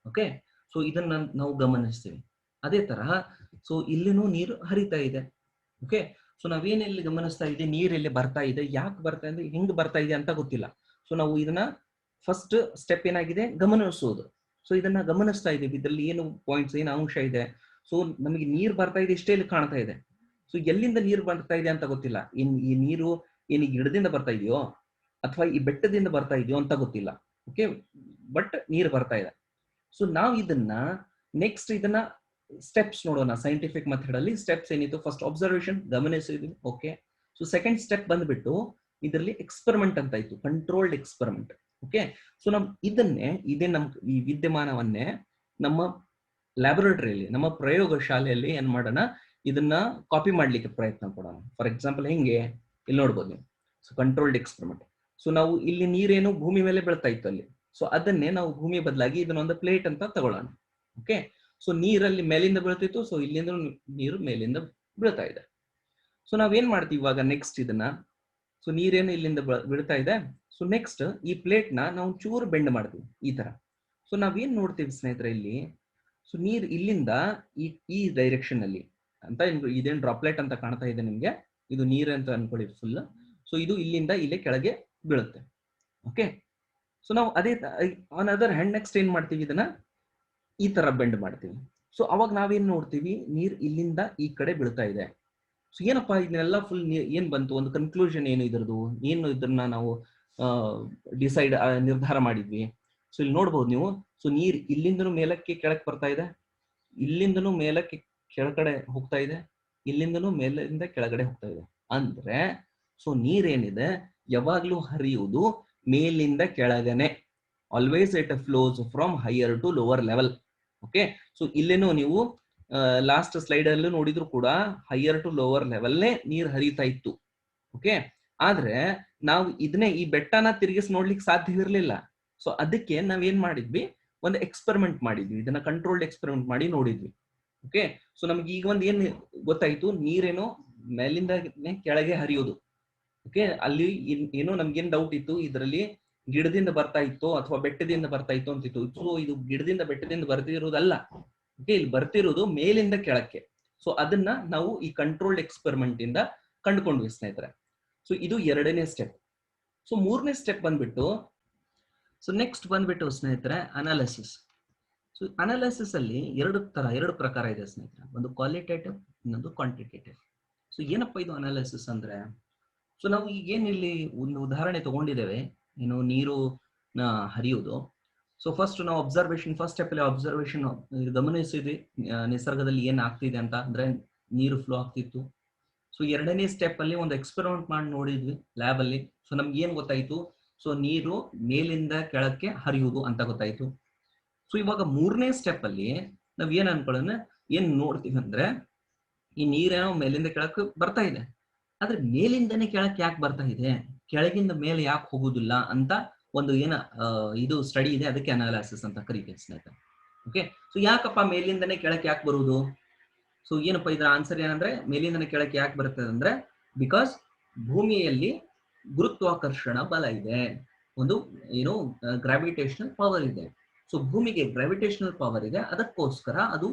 ಓಕೆ, ಸೊ ಇದನ್ನ ನಾವು ಗಮನಿಸ್ತೀವಿ. ಅದೇ ತರಹ ಸೊ ಇಲ್ಲಿನೂ ನೀರು ಹರಿತಾ ಇದೆ. ಓಕೆ, ಸೊ ನಾವೇನೆಲ್ಲಿ ಗಮನಿಸ್ತಾ ಇದೆ, ನೀರೆಲ್ಲಿ ಬರ್ತಾ ಇದೆ, ಯಾಕೆ ಬರ್ತಾ ಇದೆ, ಹೆಂಗ್ ಬರ್ತಾ ಇದೆ ಅಂತ ಗೊತ್ತಿಲ್ಲ. ಸೊ ನಾವು ಇದನ್ನ ಫಸ್ಟ್ ಸ್ಟೆಪ್ ಏನಾಗಿದೆ, ಗಮನಿಸುವುದು. ಸೊ ಇದನ್ನ ಗಮನಿಸ್ತಾ ಇದೀವಿ, ಇದರಲ್ಲಿ ಏನು ಪಾಯಿಂಟ್ಸ್, ಏನು ಅಂಶ ಇದೆ. ಸೊ ನಮಗೆ ನೀರು ಬರ್ತಾ ಇದೆ ಇಷ್ಟೇ ಇಲ್ಲಿ ಕಾಣ್ತಾ ಇದೆ. ಸೊ ಎಲ್ಲಿಂದ ನೀರು ಬರ್ತಾ ಇದೆ ಅಂತ ಗೊತ್ತಿಲ್ಲ. ಈ ನೀರು ಏನು ಗಿಡದಿಂದ ಬರ್ತಾ ಇದೆಯೋ ಅಥವಾ ಈ ಬೆಟ್ಟದಿಂದ ಬರ್ತಾ ಇದೆಯೋ ಅಂತ ಗೊತ್ತಿಲ್ಲ. ಓಕೆ, ಬಟ್ ನೀರು ಬರ್ತಾ ಇದೆ. ಸೊ ನಾವು ಇದನ್ನ ನೆಕ್ಸ್ಟ್ ಇದನ್ನ ಸ್ಟೆಪ್ಸ್ ನೋಡೋಣ. ಸೈಂಟಿಫಿಕ್ ಮೆಥಡ್ ಅಲ್ಲಿ ಸ್ಟೆಪ್ಸ್ ಏನಿತ್ತು, ಫಸ್ಟ್ ಅಬ್ಸರ್ವೇಷನ್, ಗಮನಿಸಿದ್ವಿ. ಓಕೆ, ಸೊ ಸೆಕೆಂಡ್ ಸ್ಟೆಪ್ ಬಂದ್ಬಿಟ್ಟು ಇದರಲ್ಲಿ ಎಕ್ಸ್ಪೆರಿಮೆಂಟ್ ಅಂತ ಇತ್ತು, ಕಂಟ್ರೋಲ್ಡ್ ಎಕ್ಸ್ಪೆರಿಮೆಂಟ್. ಓಕೆ, ಸೊ ಇದೇ ಈ ವಿದ್ಯಮಾನವನ್ನೇ ನಮ್ಮ ಲ್ಯಾಬೊರೇಟರಿಯಲ್ಲಿ, ನಮ್ಮ ಪ್ರಯೋಗಶಾಲೆಯಲ್ಲಿ ಏನ್ ಮಾಡೋಣ, ಇದನ್ನ ಕಾಪಿ ಮಾಡ್ಲಿಕ್ಕೆ ಪ್ರಯತ್ನ ಪಡೋಣ. ಫಾರ್ ಎಕ್ಸಾಂಪಲ್ ಹೆಂಗೆ, ಇಲ್ಲಿ ನೋಡ್ಬೋದು ನೀವು. So controlled experiment. ಸೊ ನಾವು ಇಲ್ಲಿ ನೀರೇನು ಭೂಮಿ ಮೇಲೆ ಬೀಳ್ತಾ ಇತ್ತು ಅಲ್ಲಿ, ಸೊ ಅದನ್ನೇ ನಾವು ಭೂಮಿ ಬದಲಾಗಿ ಇದನ್ನೊಂದು ಪ್ಲೇಟ್ ಅಂತ ತಗೊಳ್ಳೋಣ. ಓಕೆ, ಸೊ ನೀರಲ್ಲಿ ಮೇಲಿಂದ ಬೀಳ್ತಿತ್ತು, ಸೊ ಇಲ್ಲಿಂದ ನೀರು ಮೇಲಿಂದ ಬೀಳ್ತಾ ಇದೆ. ಸೊ ನಾವೇನ್ ಮಾಡ್ತೀವಿ ಇವಾಗ ನೆಕ್ಸ್ಟ್ ಇದನ್ನ, ಸೊ ನೀರೇನು ಇಲ್ಲಿಂದ ಬೀಳ್ತಾ ಇದೆ. ಸೊ ನೆಕ್ಸ್ಟ್ ಈ ಪ್ಲೇಟ್ ನಾವು ಚೂರು ಬೆಂಡ್ ಮಾಡ್ತೀವಿ ಈ ತರ. ಸೊ ನಾವೇನ್ ನೋಡ್ತೀವಿ ಸ್ನೇಹಿತರೆ ಇಲ್ಲಿ, ಸೊ ನೀರ್ ಇಲ್ಲಿಂದ ಈ ಡೈರೆಕ್ಷನ್ ಅಲ್ಲಿ ಅಂತ ಇದೇನು ಡ್ರಾಪ್ಲೆಟ್ ಅಂತ ಕಾಣ್ತಾ ಇದೆ ನಿಮ್ಗೆ, ಇದು ನೀರ್ ಅಂತ ಅನ್ಕೊಳ್ಳಿ ಫುಲ್. ಸೊ ಇದು ಇಲ್ಲಿಂದ ಇಲ್ಲೇ ಕೆಳಗೆ ಬೀಳುತ್ತೆ. ಓಕೆ, ಸೊ ನಾವು ಅದೇ ಆನ್ ಅದರ್ ಹ್ಯಾಂಡ್ ನೆಕ್ಸ್ಟ್ ಏನ್ ಮಾಡ್ತೀವಿ, ಇದನ್ನ ಈ ತರ ಬೆಂಡ್ ಮಾಡ್ತೀವಿ. ಸೊ ಅವಾಗ ನಾವೇನ್ ನೋಡ್ತೀವಿ, ನೀರ್ ಇಲ್ಲಿಂದ ಈ ಕಡೆ ಬೀಳ್ತಾ ಇದೆ. ಸೊ ಏನಪ್ಪಾ ಇದನ್ನೆಲ್ಲ ಫುಲ್ ಏನ್ ಬಂತು, ಒಂದು ಕನ್ಕ್ಲೂಷನ್ ಏನು ಇದ್ರದ್ದು, ಏನು ಇದನ್ನ ನಾವು ನಿರ್ಧಾರ ಮಾಡಿದ್ವಿ. ಸೊ ಇಲ್ಲಿ ನೋಡ್ಬೋದು ನೀವು, ಸೊ ನೀರ್ ಇಲ್ಲಿಂದನೂ ಮೇಲಕ್ಕೆ ಕೆಳಕ್ಕೆ ಬರ್ತಾ ಇದೆ, ಇಲ್ಲಿಂದನೂ ಮೇಲಕ್ಕೆ ಕೆಳಗಡೆ ಹೋಗ್ತಾ ಇದೆ, ಇಲ್ಲಿಂದನೂ ಮೇಲಿಂದ ಕೆಳಗಡೆ ಹೋಗ್ತಾ ಇದೆ. ಅಂದ್ರೆ ಸೊ ನೀರೇನಿದೆ ಯಾವಾಗ್ಲೂ ಹರಿಯುವುದು ಮೇಲಿಂದ ಕೆಳಗನೆ. Always it flows from higher to lower level. Okay, so ಇಲ್ಲೇನು ನೀವು ಲಾಸ್ಟ್ ಸ್ಲೈಡ್ ಅಲ್ಲೂ ನೋಡಿದ್ರು ಕೂಡ ಹೈಯರ್ ಟು ಲೋವರ್ ಲೆವೆಲ್ನೇ ನೀರ್ ಹರಿತಾ ಇತ್ತು. ಓಕೆ, ಆದ್ರೆ ನಾವು ಈ ಬೆಟ್ಟನ ತಿರುಗಿಸಿ ನೋಡ್ಲಿಕ್ಕೆ ಸಾಧ್ಯ ಇರಲಿಲ್ಲ. ಸೊ ಅದಕ್ಕೆ ನಾವೇನ್ ಮಾಡಿದ್ವಿ, ಒಂದು ಎಕ್ಸ್ಪೆರಿಮೆಂಟ್ ಮಾಡಿದ್ವಿ, ಇದನ್ನ ಕಂಟ್ರೋಲ್ಡ್ ಎಕ್ಸ್ಪೆರಿಮೆಂಟ್ ಮಾಡಿ ನೋಡಿದ್ವಿ. ಓಕೆ, ಸೊ ನಮ್ಗೆ ಈಗ ಒಂದ್ ಏನ್ ಗೊತ್ತಾಯ್ತು, ನೀರೇನೋ ಮೇಲಿಂದ ಕೆಳಗೆ ಹರಿಯೋದು. ಓಕೆ, ಅಲ್ಲಿ ಏನೋ ನಮ್ಗೇನ್ ಡೌಟ್ ಇತ್ತು, ಇದರಲ್ಲಿ ಗಿಡದಿಂದ ಬರ್ತಾ ಇತ್ತು ಅಥವಾ ಬೆಟ್ಟದಿಂದ ಬರ್ತಾ ಇತ್ತು ಅಂತಿತ್ತು. ಸೊ ಇದು ಗಿಡದಿಂದ ಬೆಟ್ಟದಿಂದ ಬರ್ತಿರೋದಲ್ಲ. ಓಕೆ, ಇಲ್ಲಿ ಬರ್ತಿರೋದು ಮೇಲಿಂದ ಕೆಳಕ್ಕೆ. ಸೊ ಅದನ್ನ ನಾವು ಈ ಕಂಟ್ರೋಲ್ಡ್ ಎಕ್ಸ್ಪೆರಿಮೆಂಟ್ ಇಂದ ಕಂಡುಕೊಂಡ್ವಿ ಸ್ನೇಹಿತರೆ. ಸೊ ಇದು ಎರಡನೇ ಸ್ಟೆಪ್. ಸೊ ಮೂರನೇ ಸ್ಟೆಪ್ ಬಂದ್ಬಿಟ್ಟು, ಸೊ ನೆಕ್ಸ್ಟ್ ಬಂದ್ಬಿಟ್ಟು ಸ್ನೇಹಿತರೆ ಅನಾಲಿಸಿಸ್. ಸೊ ಅನಾಲಿಸಿಸ್ ಅಲ್ಲಿ ಎರಡು ಪ್ರಕಾರ ಇದೆ ಸ್ನೇಹಿತರೆ, ಒಂದು ಕ್ವಾಲಿಟೇಟಿವ್, ಇನ್ನೊಂದು ಕ್ವಾಂಟಿಟೇಟಿವ್. ಸೊ ಏನಪ್ಪಾ ಇದು ಅನಾಲಿಸಿಸ್ ಅಂದ್ರೆ, ಸೊ ನಾವು ಈಗ ಏನ್ ಇಲ್ಲಿ ಒಂದು ಉದಾಹರಣೆ ತಗೊಂಡಿದ್ದೇವೆ, ಏನು ನೀರು ಹರಿಯುವುದು. ಸೊ ಫಸ್ಟ್ ನಾವು ಫಸ್ಟ್ ಸ್ಟೆಪ್ ಅಲ್ಲಿ ಅಬ್ಸರ್ವೇಷನ್ ಗಮನಿಸಿದ್ವಿ, ನಿಸರ್ಗದಲ್ಲಿ ಏನ್ ಆಗ್ತಿದೆ ಅಂತ, ಅಂದ್ರೆ ನೀರು ಫ್ಲೋ ಆಗ್ತಿತ್ತು. ಸೊ ಎರಡನೇ ಸ್ಟೆಪ್ ಅಲ್ಲಿ ಒಂದು ಎಕ್ಸ್ಪೆರಿಮೆಂಟ್ ಮಾಡಿ ನೋಡಿದ್ವಿ ಲ್ಯಾಬ್ ಅಲ್ಲಿ. ಸೊ ನಮ್ಗೆ ಏನ್ ಗೊತ್ತಾಯ್ತು, ಸೊ ನೀರು ಮೇಲಿಂದ ಕೆಳಕ್ಕೆ ಹರಿಯುವುದು ಅಂತ ಗೊತ್ತಾಯ್ತು. ಸೊ ಇವಾಗ ಮೂರನೇ ಸ್ಟೆಪ್ ಅಲ್ಲಿ ನಾವ್ ಏನ್ ಅನ್ಕೊಳ್ಳೋಣ, ಏನ್ ನೋಡ್ತೀವಿ ಅಂದ್ರೆ ಈ ನೀರೇನೋ ಮೇಲಿಂದ ಕೆಳಕ್ಕೆ ಬರ್ತಾ ಇದೆ, ಆದ್ರೆ ಮೇಲಿಂದನೇ ಕೆಳಕ್ಕೆ ಯಾಕೆ ಬರ್ತಾ ಇದೆ, ಕೆಳಗಿಂದ ಮೇಲೆ ಯಾಕೆ ಹೋಗುದಿಲ್ಲ ಅಂತ ಒಂದು ಇದು ಸ್ಟಡಿ ಇದೆ, ಅದಕ್ಕೆ ಅನಾಲಿಸಿಸ್ ಅಂತ ಕರೀತೀವಿ ಸ್ನೇಹಿತರೆ. ಓಕೆ, ಸೊ ಯಾಕಪ್ಪ ಮೇಲಿಂದನೇ ಕೆಳಕ್ಕೆ ಯಾಕೆ ಬರುವುದು? ಸೊ ಏನಪ್ಪ ಇದರ ಆನ್ಸರ್ ಏನಂದ್ರೆ, ಮೇಲಿಂದನೇ ಕೆಳಕ್ಕೆ ಯಾಕೆ ಬರ್ತದೆ ಅಂದ್ರೆ, ಬಿಕಾಸ್ ಭೂಮಿಯಲ್ಲಿ ಗುರುತ್ವಾಕರ್ಷಣ ಬಲ ಇದೆ, ಒಂದು ಗ್ರಾವಿಟೇಷನಲ್ ಪವರ್ ಇದೆ. ಸೊ ಭೂಮಿಗೆ ಗ್ರಾವಿಟೇಷನಲ್ ಪವರ್ ಇದೆ, ಅದಕ್ಕೋಸ್ಕರ ಅದು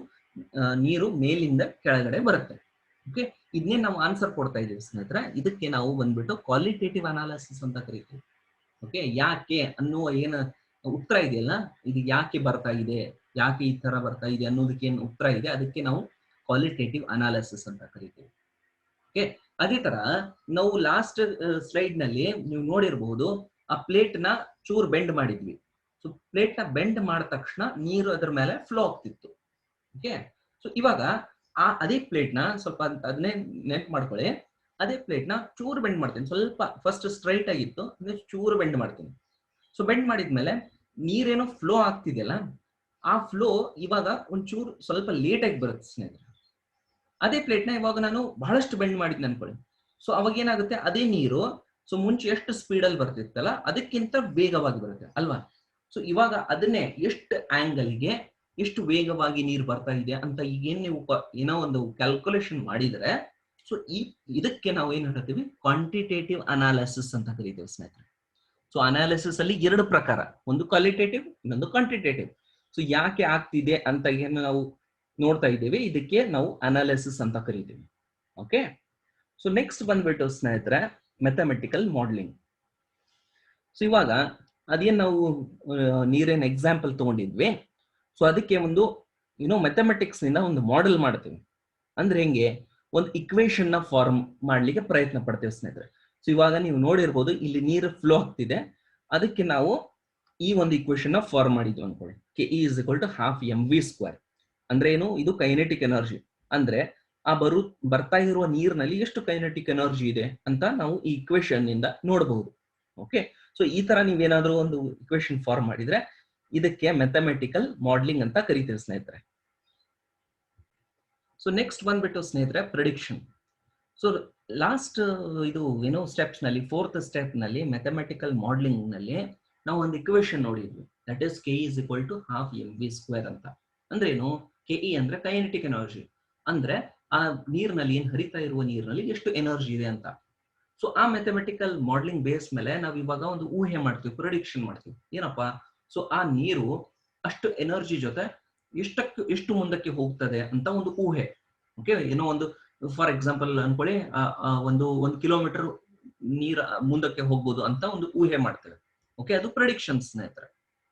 ನೀರು ಮೇಲಿಂದ ಕೆಳಗಡೆ ಬರುತ್ತೆ. ಓಕೆ, ಇದನ್ನೇ ನಾವು ಆನ್ಸರ್ ಕೊಡ್ತಾ ಇದೀವಿ ಸ್ನೇಹಿತರೆ. ಇದಕ್ಕೆ ನಾವು ಬಂದ್ಬಿಟ್ಟು ಕ್ವಾಲಿಟೇಟಿವ್ ಅನಾಲಿಸಿಸ್ ಅಂತ ಕರಿತೀವಿ. ಓಕೆ, ಯಾಕೆ ಅನ್ನುವ ಉತ್ತರ ಇದೆಯಲ್ಲ, ಇದು ಯಾಕೆ ಬರ್ತಾ ಇದೆ, ಯಾಕೆ ಈ ತರ ಬರ್ತಾ ಇದೆ ಅನ್ನೋದಕ್ಕೆ ಏನು ಉತ್ತರ ಇದೆ, ಅದಕ್ಕೆ ನಾವು ಕ್ವಾಲಿಟೇಟಿವ್ ಅನಾಲಿಸಿಸ್ ಅಂತ ಕರಿತೀವಿ. ಓಕೆ, ಅದೇ ತರ ನಾವು ಲಾಸ್ಟ್ ಸ್ಲೈಡ್ ನಲ್ಲಿ ನೀವು ನೋಡಿರಬಹುದು, ಆ ಪ್ಲೇಟ್ ನ ಚೂರ್ ಬೆಂಡ್ ಮಾಡಿದ್ವಿ. ಸೊ ಪ್ಲೇಟ್ ನ ಬೆಂಡ್ ಮಾಡಿದ ತಕ್ಷಣ ನೀರು ಅದರ ಮೇಲೆ ಫ್ಲೋ ಆಗ್ತಿತ್ತು. ಓಕೆ, ಸೊ ಇವಾಗ ಅದೇ ಪ್ಲೇಟ್ ನ ಸ್ವಲ್ಪ ಅದನ್ನೇ ನೆನ್ಪು ಮಾಡ್ಕೊಳ್ಳಿ, ಅದೇ ಪ್ಲೇಟ್ ನ ಚೂರು ಬೆಂಡ್ ಮಾಡ್ತೀನಿ, ಸ್ವಲ್ಪ ಫಸ್ಟ್ ಸ್ಟ್ರೈಟ್ ಆಗಿತ್ತು, ಚೂರು ಬೆಂಡ್ ಮಾಡ್ತೀನಿ. ಸೊ ಬೆಂಡ್ ಮಾಡಿದ್ಮೇಲೆ ನೀರೇನೋ ಫ್ಲೋ ಆಗ್ತಿದೆಯಲ್ಲ, ಆ ಫ್ಲೋ ಇವಾಗ ಒಂಚೂರು ಸ್ವಲ್ಪ ಲೇಟ್ ಆಗಿ ಬರುತ್ತೆ ಸ್ನೇಹಿತರೆ. ಅದೇ ಪ್ಲೇಟ್ ನ ಇವಾಗ ನಾನು ಬಹಳಷ್ಟು ಬೆಂಡ್ ಮಾಡಿದ್ನಿ ಅನ್ಕೊಳ್ಳಿ, ಸೊ ಅವಾಗ ಏನಾಗುತ್ತೆ, ಅದೇ ನೀರು ಸೊ ಮುಂಚೆ ಎಷ್ಟು ಸ್ಪೀಡ್ ಅಲ್ಲಿ ಬರ್ತಿತ್ತಲ್ಲ ಅದಕ್ಕಿಂತ ವೇಗವಾಗಿ ಬರುತ್ತೆ ಅಲ್ವಾ. ಸೊ ಇವಾಗ ಅದನ್ನೇ ಎಷ್ಟು ಆಂಗಲ್ಗೆ ಎಷ್ಟು ವೇಗವಾಗಿ ನೀರು ಬರ್ತಾ ಇದೆ ಅಂತ ಈಗೇನ್ ನೀವು ಏನೋ ಒಂದು ಕ್ಯಾಲ್ಕುಲೇಷನ್ ಮಾಡಿದ್ರೆ, ಸೊ ಇದಕ್ಕೆ ನಾವು ಏನ್ ಹೇಳ್ತೀವಿ, ಕ್ವಾಂಟಿಟೇಟಿವ್ ಅನಾಲಿಸಿಸ್ ಅಂತ ಕರೀತೀವಿ ಸ್ನೇಹಿತರೆ. ಸೊ ಅನಾಲಿಸಿಸ್ ಅಲ್ಲಿ ಎರಡು ಪ್ರಕಾರ, ಒಂದು ಕ್ವಾಲಿಟೇಟಿವ್, ಇನ್ನೊಂದು ಕ್ವಾಂಟಿಟೇಟಿವ್. ಸೊ ಯಾಕೆ ಆಗ್ತಿದೆ ಅಂತ ಏನು ನಾವು ನೋಡ್ತಾ ಇದ್ದೇವೆ, ಇದಕ್ಕೆ ನಾವು ಅನಾಲಿಸಿಸ್ ಅಂತ ಕರಿತೀವಿ. ಓಕೆ, ಸೊ ನೆಕ್ಸ್ಟ್ ಬಂದ್ಬಿಟ್ಟು ಸ್ನೇಹಿತರೆ ಮ್ಯಾಥಮೆಟಿಕಲ್ ಮಾಡೆಲಿಂಗ್. ಸೊ ಇವಾಗ ಅದೇನ್ ನಾವು ನೀರೇನ್ ಎಕ್ಸಾಂಪಲ್ ತಗೊಂಡಿದ್ವಿ, ಸೊ ಅದಕ್ಕೆ ಒಂದು ಮ್ಯಾಥಮೆಟಿಕ್ಸ್ ನಿಂದ ಒಂದು ಮಾಡೆಲ್ ಮಾಡ್ತೀವಿ. ಅಂದ್ರೆ ಹೆಂಗೆ, ಒಂದು ಇಕ್ವೇಶನ್ ನ ಫಾರ್ಮ್ ಮಾಡ್ಲಿಕ್ಕೆ ಪ್ರಯತ್ನ ಪಡ್ತೇವೆ ಸ್ನೇಹಿತರೆ. ಸೊ ಇವಾಗ ನೀವು ನೋಡಿರ್ಬೋದು, ಇಲ್ಲಿ ನೀರು ಫ್ಲೋ ಆಗ್ತಿದೆ, ಅದಕ್ಕೆ ನಾವು ಈ ಒಂದು ಇಕ್ವೇಶನ್ ನ ಫಾರ್ಮ್ ಮಾಡಿದ್ವಿ ಅನ್ಕೊಳ್ಳಿ. Ke is equal to half mv². ಅಂದ್ರೆ ಏನು, ಇದು ಕೈನೆಟಿಕ್ ಎನರ್ಜಿ. ಅಂದ್ರೆ ಬರ್ತಾ ಇರುವ ನೀರಿನಲ್ಲಿ ಎಷ್ಟು ಕೈನೆಟಿಕ್ ಎನರ್ಜಿ ಇದೆ ಅಂತ ನಾವು ಈ ಇಕ್ವೇಶನ್ ನಿಂದ ನೋಡಬಹುದು. ಓಕೆ, ಸೊ ಈ ತರ ನೀವೇನಾದ್ರೂ ಒಂದು ಇಕ್ವೇಶನ್ ಫಾರ್ಮ್ ಮಾಡಿದ್ರೆ ಇದಕ್ಕೆ ಮ್ಯಾಥಮೆಟಿಕಲ್ ಮಾಡೆಲಿಂಗ್ ಅಂತ ಕರಿತೀವಿ ಸ್ನೇಹಿತರೆ. ಸೊ ನೆಕ್ಸ್ಟ್ ಬಂದ್ಬಿಟ್ಟು ಸ್ನೇಹಿತರೆ ಪ್ರೆಡಿಕ್ಷನ್. ಸೊ ಲಾಸ್ಟ್ ಸ್ಟೆಪ್ಸ್ ನಲ್ಲಿ, ಫೋರ್ತ್ ಸ್ಟೆಪ್ ನಲ್ಲಿ ಮ್ಯಾಥಮೆಟಿಕಲ್ ಮಾಡೆಲಿಂಗ್ ನಲ್ಲಿ ನಾವು ಒಂದು ಇಕ್ವೇಶನ್ ನೋಡಿದ್ವಿ, that is Ke is equal to half mv² ಅಂತ. ಅಂದ್ರೆ ಏನು, Ke ಅಂದ್ರೆ ಕೈನೆಟಿಕ್ ಎನರ್ಜಿ, ಅಂದ್ರೆ ಆ ನೀರಿನಲ್ಲಿ ಏನ್ ಹರಿತಾ ಇರುವ ನೀರಿನಲ್ಲಿ ಎಷ್ಟು ಎನರ್ಜಿ ಇದೆ ಅಂತ. ಸೊ ಆ ಮ್ಯಾಥಮೆಟಿಕಲ್ ಮಾಡೆಲಿಂಗ್ ಬೇಸ್ ಮೇಲೆ ನಾವ್ ಇವಾಗ ಒಂದು ಊಹೆ ಮಾಡ್ತೀವಿ, ಪ್ರಿಡಿಕ್ಷನ್ ಮಾಡ್ತೀವಿ. ಏನಪ್ಪಾ, ಸೊ ಆ ನೀರು ಅಷ್ಟು ಎನರ್ಜಿ ಜೊತೆ ಎಷ್ಟು ಮುಂದಕ್ಕೆ ಹೋಗ್ತದೆ ಅಂತ ಒಂದು ಊಹೆ. ಓಕೆ, ಏನೋ ಒಂದು ಫಾರ್ ಎಕ್ಸಾಂಪಲ್ ಅನ್ಕೊಳ್ಳಿ, ಒಂದು 1 ಕಿಲೋಮೀಟರ್ ನೀರ್ ಮುಂದಕ್ಕೆ ಹೋಗ್ಬೋದು ಅಂತ ಒಂದು ಊಹೆ ಮಾಡ್ತೇವೆ. ಓಕೆ, ಅದು ಪ್ರೆಡಿಕ್ಷನ್ ಸ್ನೇಹಿತರೆ.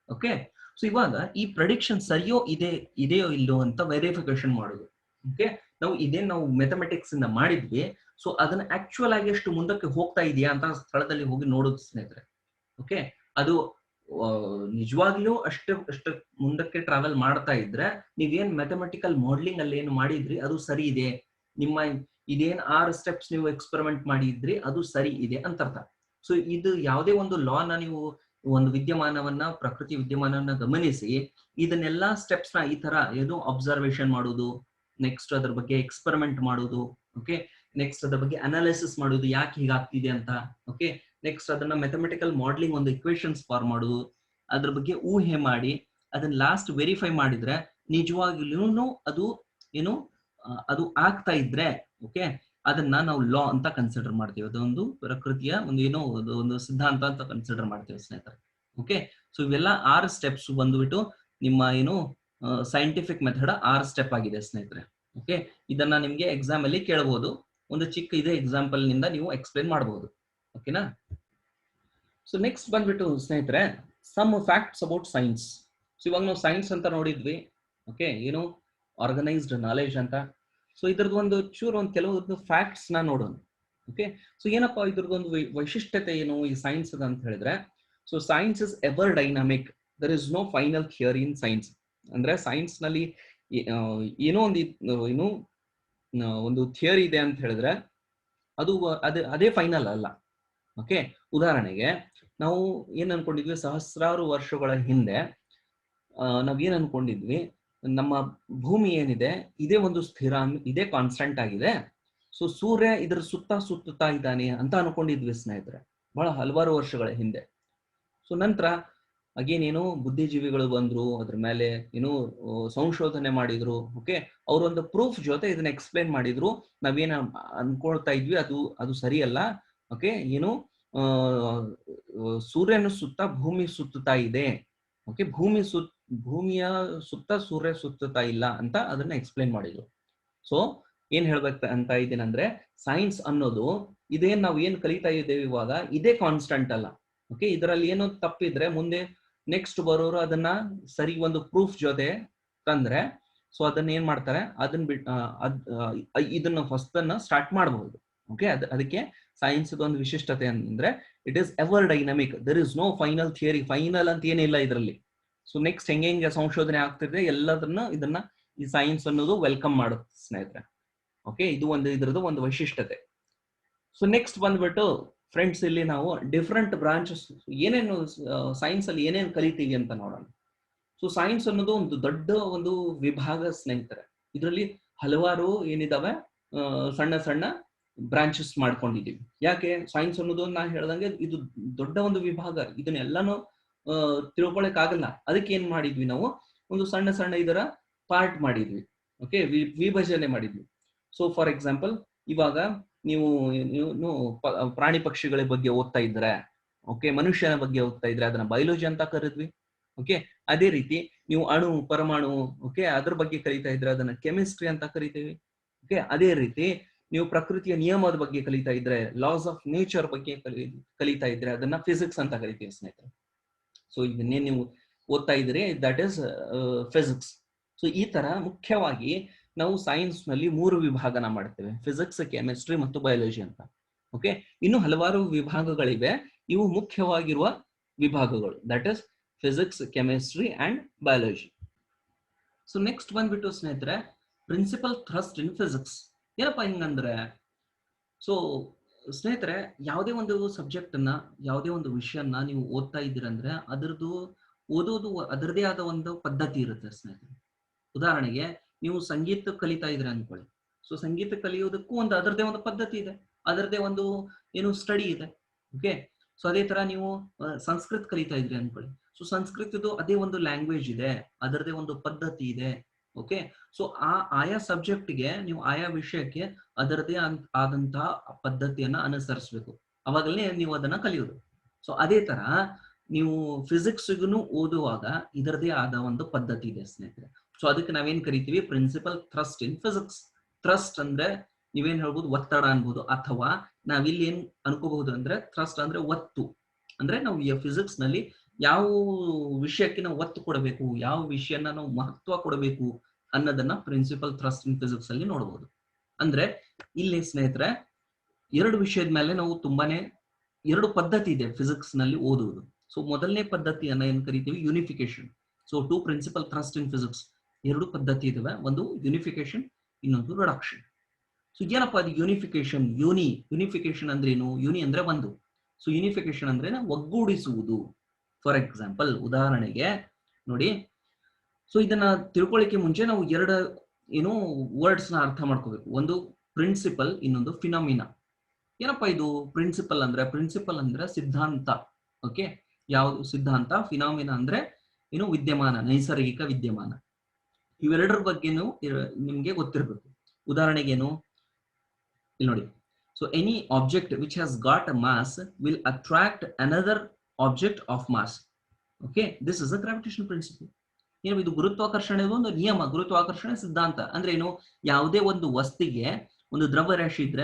ಓಕೆ, ಸೊ ಇವಾಗ ಈ ಪ್ರೆಡಿಕ್ಷನ್ ಇದೆಯೋ ಇಲ್ಲೋ ಅಂತ ವೆರಿಫಿಕೇಶನ್ ಮಾಡೋದು. ಓಕೆ, ನಾವು ಮ್ಯಾಥಮೆಟಿಕ್ಸ್ ಇಂದ ಮಾಡಿದ್ವಿ, ಸೊ ಅದನ್ನ ಆಕ್ಚುಯಲ್ ಆಗಿ ಎಷ್ಟು ಮುಂದಕ್ಕೆ ಹೋಗ್ತಾ ಇದೆಯಾ ಅಂತ ಸ್ಥಳದಲ್ಲಿ ಹೋಗಿ ನೋಡೋದು ಸ್ನೇಹಿತರೆ. ಓಕೆ, ಅದು ನಿಜವಾಗ್ಲೂ ಅಷ್ಟು ಮುಂದಕ್ಕೆ ಟ್ರಾವೆಲ್ ಮಾಡ್ತಾ ಇದ್ರೆ ನೀವೇನ್ ಮ್ಯಾಥಮೆಟಿಕಲ್ ಮಾಡೆಲಿಂಗ್ ಅಲ್ಲಿ ಏನು ಮಾಡಿದ್ರಿ ಅದು ಸರಿ ಇದೆ, ನಿಮ್ಮ ಇದೇನ್ 6 ಸ್ಟೆಪ್ಸ್ ನೀವು ಎಕ್ಸ್ಪೆರಿಮೆಂಟ್ ಮಾಡಿದ್ರಿ ಅದು ಸರಿ ಇದೆ ಅಂತ ಅರ್ಥ. ಸೊ ಇದು ಯಾವುದೇ ಒಂದು ಲಾನ ನೀವು ಒಂದು ಪ್ರಕೃತಿ ವಿದ್ಯಮಾನವನ್ನ ಗಮನಿಸಿ ಇದನ್ನೆಲ್ಲಾ ಸ್ಟೆಪ್ಸ್ ನ ಈ ತರ ಅಬ್ಸರ್ವೇಷನ್ ಮಾಡೋದು, ನೆಕ್ಸ್ಟ್ ಅದ್ರ ಬಗ್ಗೆ ಎಕ್ಸ್ಪೆರಿಮೆಂಟ್ ಮಾಡೋದು, ಓಕೆ, ನೆಕ್ಸ್ಟ್ ಅದ್ರ ಬಗ್ಗೆ ಅನಾಲಿಸಿಸ್ ಮಾಡೋದು, ಯಾಕೆ ಹೀಗಾಗ್ತಿದೆ ಅಂತ. ಓಕೆ, ನೆಕ್ಸ್ಟ್ ಅದನ್ನ ಮ್ಯಾಥಮೆಟಿಕಲ್ ಮಾಡೆಲಿಂಗ್ ಒಂದು ಇಕ್ವೇಶನ್ಸ್ ಫಾರ್ಮ್ ಮಾಡೋದು, ಅದ್ರ ಬಗ್ಗೆ ಊಹೆ ಮಾಡಿ ಅದನ್ನ ಲಾಸ್ಟ್ ವೆರಿಫೈ ಮಾಡಿದ್ರೆ ನಿಜವಾಗ್ಲೂ ಅದು ಆಗ್ತಾ ಇದ್ರೆ, ಓಕೆ, ಅದನ್ನ ನಾವು ಲಾ ಅಂತ ಕನ್ಸಿಡರ್ ಮಾಡ್ತೀವಿ. ಅದೊಂದು ಪ್ರಕೃತಿಯ ಒಂದು ಸಿದ್ಧಾಂತ ಅಂತ ಕನ್ಸಿಡರ್ ಮಾಡ್ತೀವಿ ಸ್ನೇಹಿತರೆ. ಓಕೆ, ಸೊ ಇವೆಲ್ಲ 6 ಸ್ಟೆಪ್ಸ್ ಬಂದ್ಬಿಟ್ಟು ನಿಮ್ಮ ಸೈಂಟಿಫಿಕ್ ಮೆಥಡ್ 6 ಸ್ಟೆಪ್ ಆಗಿದೆ ಸ್ನೇಹಿತರೆ. ಓಕೆ, ಇದನ್ನ ನಿಮ್ಗೆ ಎಕ್ಸಾಮ್ ಅಲ್ಲಿ ಕೇಳಬಹುದು, ಒಂದು ಚಿಕ್ಕ ಇದೆ ಎಕ್ಸಾಂಪಲ್ ನಿಂದ ನೀವು ಎಕ್ಸ್ಪ್ಲೇನ್ ಮಾಡಬಹುದು. ಓಕೆನಾ. ಸೊ ನೆಕ್ಸ್ಟ್ ಬಂದ್ಬಿಟ್ಟು ಸ್ನೇಹಿತರೆ some facts about science. So ಇವಾಗ ನಾವು ಸೈನ್ಸ್ ಅಂತ ನೋಡಿದ್ವಿ, ಓಕೆ, ಆರ್ಗನೈಸ್ಡ್ ನಾಲೆಜ್ ಅಂತ. ಸೊ ಇದ್ರದ್ದು ಒಂದು ಕೆಲವೊಂದು ಫ್ಯಾಕ್ಟ್ಸ್ ನ ನೋಡೋಣ. ಓಕೆ, ಸೊ ಏನಪ್ಪಾ ಇದ್ರದ್ದು ಒಂದು ವೈಶಿಷ್ಟ್ಯತೆ ಏನು ಈ ಸೈನ್ಸ್ ಅಂತ ಹೇಳಿದ್ರೆ, so science is ever dynamic there is no final theory in science. ಅಂದ್ರೆ ಸೈನ್ಸ್ ನಲ್ಲಿ ಏನೋ ಏನು ಒಂದು ಥಿಯರಿ ಇದೆ ಅಂತ ಹೇಳಿದ್ರೆ ಅದು ಅದೇ ಫೈನಲ್ ಅಲ್ಲ. ಓಕೆ, ಉದಾಹರಣೆಗೆ ನಾವು ಏನ್ ಅನ್ಕೊಂಡಿದ್ವಿ, ಸಹಸ್ರಾರು ವರ್ಷಗಳ ಹಿಂದೆ ನಾವೇನ್ ಅನ್ಕೊಂಡಿದ್ವಿ, ನಮ್ಮ ಭೂಮಿ ಏನಿದೆ ಇದೇ ಒಂದು ಸ್ಥಿರ, ಇದೇ ಕಾನ್ಸ್ಟೆಂಟ್ ಆಗಿದೆ, ಸೊ ಸೂರ್ಯ ಇದ್ರ ಸುತ್ತಾ ಇದ್ದಾನೆ ಅಂತ ಅನ್ಕೊಂಡಿದ್ವಿ ಸ್ನೇಹಿತರೆ, ಬಹಳ ಹಲವಾರು ವರ್ಷಗಳ ಹಿಂದೆ. ಸೊ ನಂತರ ಅಗೇನ್ ಏನು ಬುದ್ಧಿಜೀವಿಗಳು ಬಂದ್ರು, ಅದ್ರ ಮೇಲೆ ಏನು ಸಂಶೋಧನೆ ಮಾಡಿದ್ರು. ಓಕೆ, ಅವರೊಂದು ಪ್ರೂಫ್ ಜೊತೆ ಇದನ್ನ ಎಕ್ಸ್ಪ್ಲೈನ್ ಮಾಡಿದ್ರು. ನಾವೇನ ಅನ್ಕೊಳ್ತಾ ಇದ್ವಿ ಅದು ಸರಿಯಲ್ಲ. ಓಕೆ, ಏನು ಸೂರ್ಯನ ಸುತ್ತ ಭೂಮಿ ಸುತ್ತುತ್ತಾ ಇದೆ. ಓಕೆ, ಭೂಮಿಯ ಸುತ್ತ ಸೂರ್ಯ ಸುತ್ತುತ್ತಾ ಇಲ್ಲ ಅಂತ ಅದನ್ನ ಎಕ್ಸ್ಪ್ಲೈನ್ ಮಾಡಿದ್ರು. ಸೊ ಏನ್ ಹೇಳ್ಬೇಕು ಅಂತ ಇದ್ದೀನಂದ್ರೆ, ಸೈನ್ಸ್ ಅನ್ನೋದು ಇದೇನ್ ನಾವು ಏನ್ ಕಲಿತಾ ಇದ್ದೇವೆ ಇವಾಗ, ಇದೇ ಕಾನ್ಸ್ಟೆಂಟ್ ಅಲ್ಲ. ಓಕೆ, ಇದರಲ್ಲಿ ಏನೋ ತಪ್ಪಿದ್ರೆ ಮುಂದೆ ನೆಕ್ಸ್ಟ್ ಬರೋರು ಅದನ್ನ ಸರಿ ಒಂದು ಪ್ರೂಫ್ ಜೊತೆ ತಂದ್ರೆ, ಸೊ ಅದನ್ನ ಏನ್ ಮಾಡ್ತಾರೆ, ಇದನ್ನ ಹೊಸದನ್ನ ಸ್ಟಾರ್ಟ್ ಮಾಡಬಹುದು. ಓಕೆ, ಅದಕ್ಕೆ ಸೈನ್ಸ್ ಒಂದು ವಿಶಿಷ್ಟತೆ ಅಂದ್ರೆ it is ever dynamic. There is no final theory, final ಅಂತ ಏನಿಲ್ಲ ಇದರಲ್ಲಿ. ಸೊ ನೆಕ್ಸ್ಟ್ ಹೆಂಗೆ ಸಂಶೋಧನೆ ಆಗ್ತಿದೆ ಇದನ್ನ ಈ ಸೈನ್ಸ್ ಅನ್ನೋದು ವೆಲ್ಕಮ್ ಮಾಡುತ್ತೆ ಸ್ನೇಹಿತರೆ. ಓಕೆ, ಇದು ಇದ್ರದ್ದು ಒಂದು ವೈಶಿಷ್ಟ್ಯತೆ. ಸೊ ನೆಕ್ಸ್ಟ್ ಬಂದ್ಬಿಟ್ಟು ಫ್ರೆಂಡ್ಸ್, ಇಲ್ಲಿ ನಾವು ಡಿಫ್ರೆಂಟ್ ಬ್ರಾಂಚಸ್ ಏನೇನು ಸೈನ್ಸ್ ಅಲ್ಲಿ ಏನೇನು ಕಲಿತೀವಿ ಅಂತ ನೋಡೋಣ. ಸೊ ಸೈನ್ಸ್ ಅನ್ನೋದು ಒಂದು ದೊಡ್ಡ ಒಂದು ವಿಭಾಗ ಸ್ನೇಹಿತರೆ. ಇದರಲ್ಲಿ ಹಲವಾರು ಏನಿದಾವೆ ಸಣ್ಣ ಸಣ್ಣ ಬ್ರಾಂಚಸ್ ಮಾಡ್ಕೊಂಡಿದೀವಿ. ಯಾಕೆ ಸೈನ್ಸ್ ಅನ್ನೋದು ನಾ ಹೇಳ್ದಂಗೆ ಇದು ದೊಡ್ಡ ಒಂದು ವಿಭಾಗ, ಇದನ್ನೆಲ್ಲಾನು ತಿಳ್ಕೊಳಕ್ ಆಗಲ್ಲ. ಅದಕ್ಕೆ ಏನ್ ಮಾಡಿದ್ವಿ ನಾವು, ಒಂದು ಸಣ್ಣ ಸಣ್ಣ ಇದರ ಪಾರ್ಟ್ ಮಾಡಿದ್ವಿ. ಓಕೆ, ವಿಭಜನೆ ಮಾಡಿದ್ವಿ. ಸೊ ಫಾರ್ ಎಕ್ಸಾಂಪಲ್, ಇವಾಗ ನೀವು ಪ್ರಾಣಿ ಪಕ್ಷಿಗಳ ಬಗ್ಗೆ ಓದ್ತಾ ಇದ್ರೆ, ಓಕೆ, ಮನುಷ್ಯನ ಬಗ್ಗೆ ಓದ್ತಾ ಇದ್ರೆ ಅದನ್ನ ಬಯಾಲಜಿ ಅಂತ ಕರೆದ್ವಿ. ಓಕೆ, ಅದೇ ರೀತಿ ನೀವು ಅಣು ಪರಮಾಣು, ಓಕೆ, ಅದ್ರ ಬಗ್ಗೆ ಕಲಿತಾ ಇದ್ರೆ ಅದನ್ನ ಕೆಮಿಸ್ಟ್ರಿ ಅಂತ ಕರಿತೀವಿ. ಓಕೆ, ಅದೇ ರೀತಿ ನೀವು ಪ್ರಕೃತಿಯ ನಿಯಮದ ಬಗ್ಗೆ ಕಲಿತಾ ಇದ್ರೆ, ಲಾಸ್ ಆಫ್ ನೇಚರ್ ಬಗ್ಗೆ ಕಲಿತಾ ಇದ್ರೆ ಅದನ್ನ ಫಿಸಿಕ್ಸ್ ಅಂತ ಕರಿತೀವಿ ಸ್ನೇಹಿತರೆ. ಸೊ ಇದನ್ನೇ ನೀವು ಓದ್ತಾ ಇದ್ರೆ ದಟ್ ಇಸ್ ಫಿಸಿಕ್ಸ್. ಸೊ ಈ ತರ ಮುಖ್ಯವಾಗಿ ನಾವು ಸೈನ್ಸ್ ನಲ್ಲಿ 3 ವಿಭಾಗನ ಮಾಡ್ತೇವೆ, ಫಿಸಿಕ್ಸ್, ಕೆಮಿಸ್ಟ್ರಿ ಮತ್ತು ಬಯಾಲಜಿ ಅಂತ. ಓಕೆ, ಇನ್ನು ಹಲವಾರು ವಿಭಾಗಗಳಿವೆ, ಇವು ಮುಖ್ಯವಾಗಿರುವ ವಿಭಾಗಗಳು, that is physics, chemistry and biology. So next ಬಂದ್ಬಿಟ್ಟು ಸ್ನೇಹಿತರೆ, ಪ್ರಿನ್ಸಿಪಲ್ ಥ್ರಸ್ಟ್ ಇನ್ ಫಿಸಿಕ್ಸ್. ಏನಪ್ಪಾ ಹಿಂಗಂದ್ರೆ, ಸೊ ಸ್ನೇಹಿತರೆ, ಯಾವುದೇ ಒಂದು ಸಬ್ಜೆಕ್ಟ್ ಅನ್ನ, ಯಾವುದೇ ಒಂದು ವಿಷಯನ್ನ ನೀವು ಓದ್ತಾ ಇದ್ದೀರಂದ್ರೆ ಅದರದ್ದು ಓದೋದು ಅದರದೇ ಆದ ಒಂದು ಪದ್ಧತಿ ಇರುತ್ತೆ ಸ್ನೇಹಿತರೆ. ಉದಾಹರಣೆಗೆ ನೀವು ಸಂಗೀತ ಕಲಿತಾ ಇದ್ರೆ ಅನ್ಕೊಳ್ಳಿ. ಸೊ ಸಂಗೀತ ಕಲಿಯೋದಕ್ಕೂ ಅದರದೇ ಒಂದು ಪದ್ಧತಿ ಇದೆ, ಅದರದೇ ಒಂದು ಏನು ಸ್ಟಡಿ ಇದೆ. ಓಕೆ, ಸೊ ಅದೇ ತರ ನೀವು ಸಂಸ್ಕೃತ ಕಲಿತಾ ಇದ್ರಿ ಅನ್ಕೊಳ್ಳಿ. ಸೊ ಸಂಸ್ಕೃತದ್ದು ಅದೇ ಒಂದು ಲ್ಯಾಂಗ್ವೇಜ್ ಇದೆ, ಅದರದೇ ಒಂದು ಪದ್ಧತಿ ಇದೆ. ಓಕೆ, ಸೊ ಆಯಾ ಸಬ್ಜೆಕ್ಟ್ಗೆ ನೀವು ಆಯಾ ವಿಷಯಕ್ಕೆ ಅದರದೇ ಆದಂತಹ ಪದ್ಧತಿಯನ್ನ ಅನುಸರಿಸಬೇಕು, ಅವಾಗಲೇ ನೀವು ಅದನ್ನ ಕಲಿಯೋದು. ಸೊ ಅದೇ ತರ ನೀವು ಫಿಸಿಕ್ಸ್ಗೂ ಓದುವಾಗ ಇದರದೇ ಆದ ಒಂದು ಪದ್ಧತಿ ಇದೆ ಸ್ನೇಹಿತರೆ. ಸೊ ಅದಕ್ಕೆ ನಾವೇನ್ ಕರಿತೀವಿ, principal thrust in physics. Thrust ಅಂದ್ರೆ ನೀವೇನ್ ಹೇಳ್ಬೋದು, ಒತ್ತಡ ಅನ್ಬೋದು, ಅಥವಾ ನಾವಿಲ್ಲಿ ಏನ್ ಅನ್ಕೋಬಹುದು ಅಂದ್ರೆ ಥ್ರಸ್ಟ್ ಅಂದ್ರೆ ಒತ್ತು. ಅಂದ್ರೆ ನಾವು ಫಿಸಿಕ್ಸ್ ನಲ್ಲಿ ಯಾವ ವಿಷಯಕ್ಕೆ ನಾವು ಒತ್ತು ಕೊಡಬೇಕು, ಯಾವ ವಿಷಯನ ನಾವು ಮಹತ್ವ ಕೊಡಬೇಕು ಅನ್ನೋದನ್ನ ಪ್ರಿನ್ಸಿಪಲ್ ಥ್ರಸ್ಟ್ ಇನ್ ಫಿಸಿಕ್ಸ್ ಅಲ್ಲಿ ನೋಡಬಹುದು. ಅಂದ್ರೆ ಇಲ್ಲಿ ಸ್ನೇಹಿತರೆ 2 ವಿಷಯದ ಮೇಲೆ ನಾವು ತುಂಬಾನೇ 2 ಪದ್ಧತಿ ಇದೆ ಫಿಸಿಕ್ಸ್ ನಲ್ಲಿ ಓದುವುದು. ಸೊ ಮೊದಲನೇ ಪದ್ಧತಿಯನ್ನ ಏನ್ ಕರಿತೀವಿ, unification. So 2 principal thrust in physics, 2 ಪದ್ಧತಿ ಇದಾವೆ, ಒಂದು ಯೂನಿಫಿಕೇಶನ್, ಇನ್ನೊಂದು ರಿಡಕ್ಷನ್. ಸೊ ಏನಪ್ಪಾ ಅದು ಯೂನಿಫಿಕೇಶನ್? ಯೂನಿಫಿಕೇಶನ್ ಅಂದ್ರೆ ಏನು? ಯೂನಿ ಅಂದ್ರೆ ಒಂದು, ಸೊ ಯೂನಿಫಿಕೇಶನ್ ಅಂದ್ರೆ ಒಗ್ಗೂಡಿಸುವುದು. ಫಾರ್ ಎಕ್ಸಾಂಪಲ್, ಉದಾಹರಣೆಗೆ ನೋಡಿ, ಸೊ ಇದನ್ನ ತಿಳ್ಕೊಳ್ಳಿಕ್ಕೆ ಮುಂಚೆ ನಾವು 2 ಏನು ವರ್ಡ್ಸ್ ನ ಅರ್ಥ ಮಾಡ್ಕೋಬೇಕು. ಒಂದು ಪ್ರಿನ್ಸಿಪಲ್, ಇನ್ನೊಂದು ಫಿನಾಮಿನಾ. ಏನಪ್ಪಾ ಇದು ಪ್ರಿನ್ಸಿಪಲ್ ಅಂದ್ರೆ ಸಿದ್ಧಾಂತ. ಓಕೆ, ಯಾವುದು ಸಿದ್ಧಾಂತ? ಫಿನಾಮಿನಾ ಅಂದ್ರೆ ಏನು, ವಿದ್ಯಮಾನ, ನೈಸರ್ಗಿಕ ವಿದ್ಯಮಾನ. ಇವೆರಡರ ಬಗ್ಗೆನೂ ನಿಮ್ಗೆ ಗೊತ್ತಿರಬೇಕು. ಉದಾಹರಣೆಗೇನು, ಇಲ್ಲಿ ನೋಡಿ, so any object which has got a mass will attract another object of mass. Okay, this is a gravitation principle. ಏನು ಇದು? ಗುರುತ್ವಾಕರ್ಷಣೆ ಒಂದು ನಿಯಮ, ಗುರುತ್ವಾಕರ್ಷಣೆ ಸಿದ್ಧಾಂತ. ಅಂದ್ರೆ ಏನು, ಯಾವುದೇ ಒಂದು ವಸ್ತಿಗೆ ಒಂದು ದ್ರವ್ಯರಾಶಿ ಇದ್ರೆ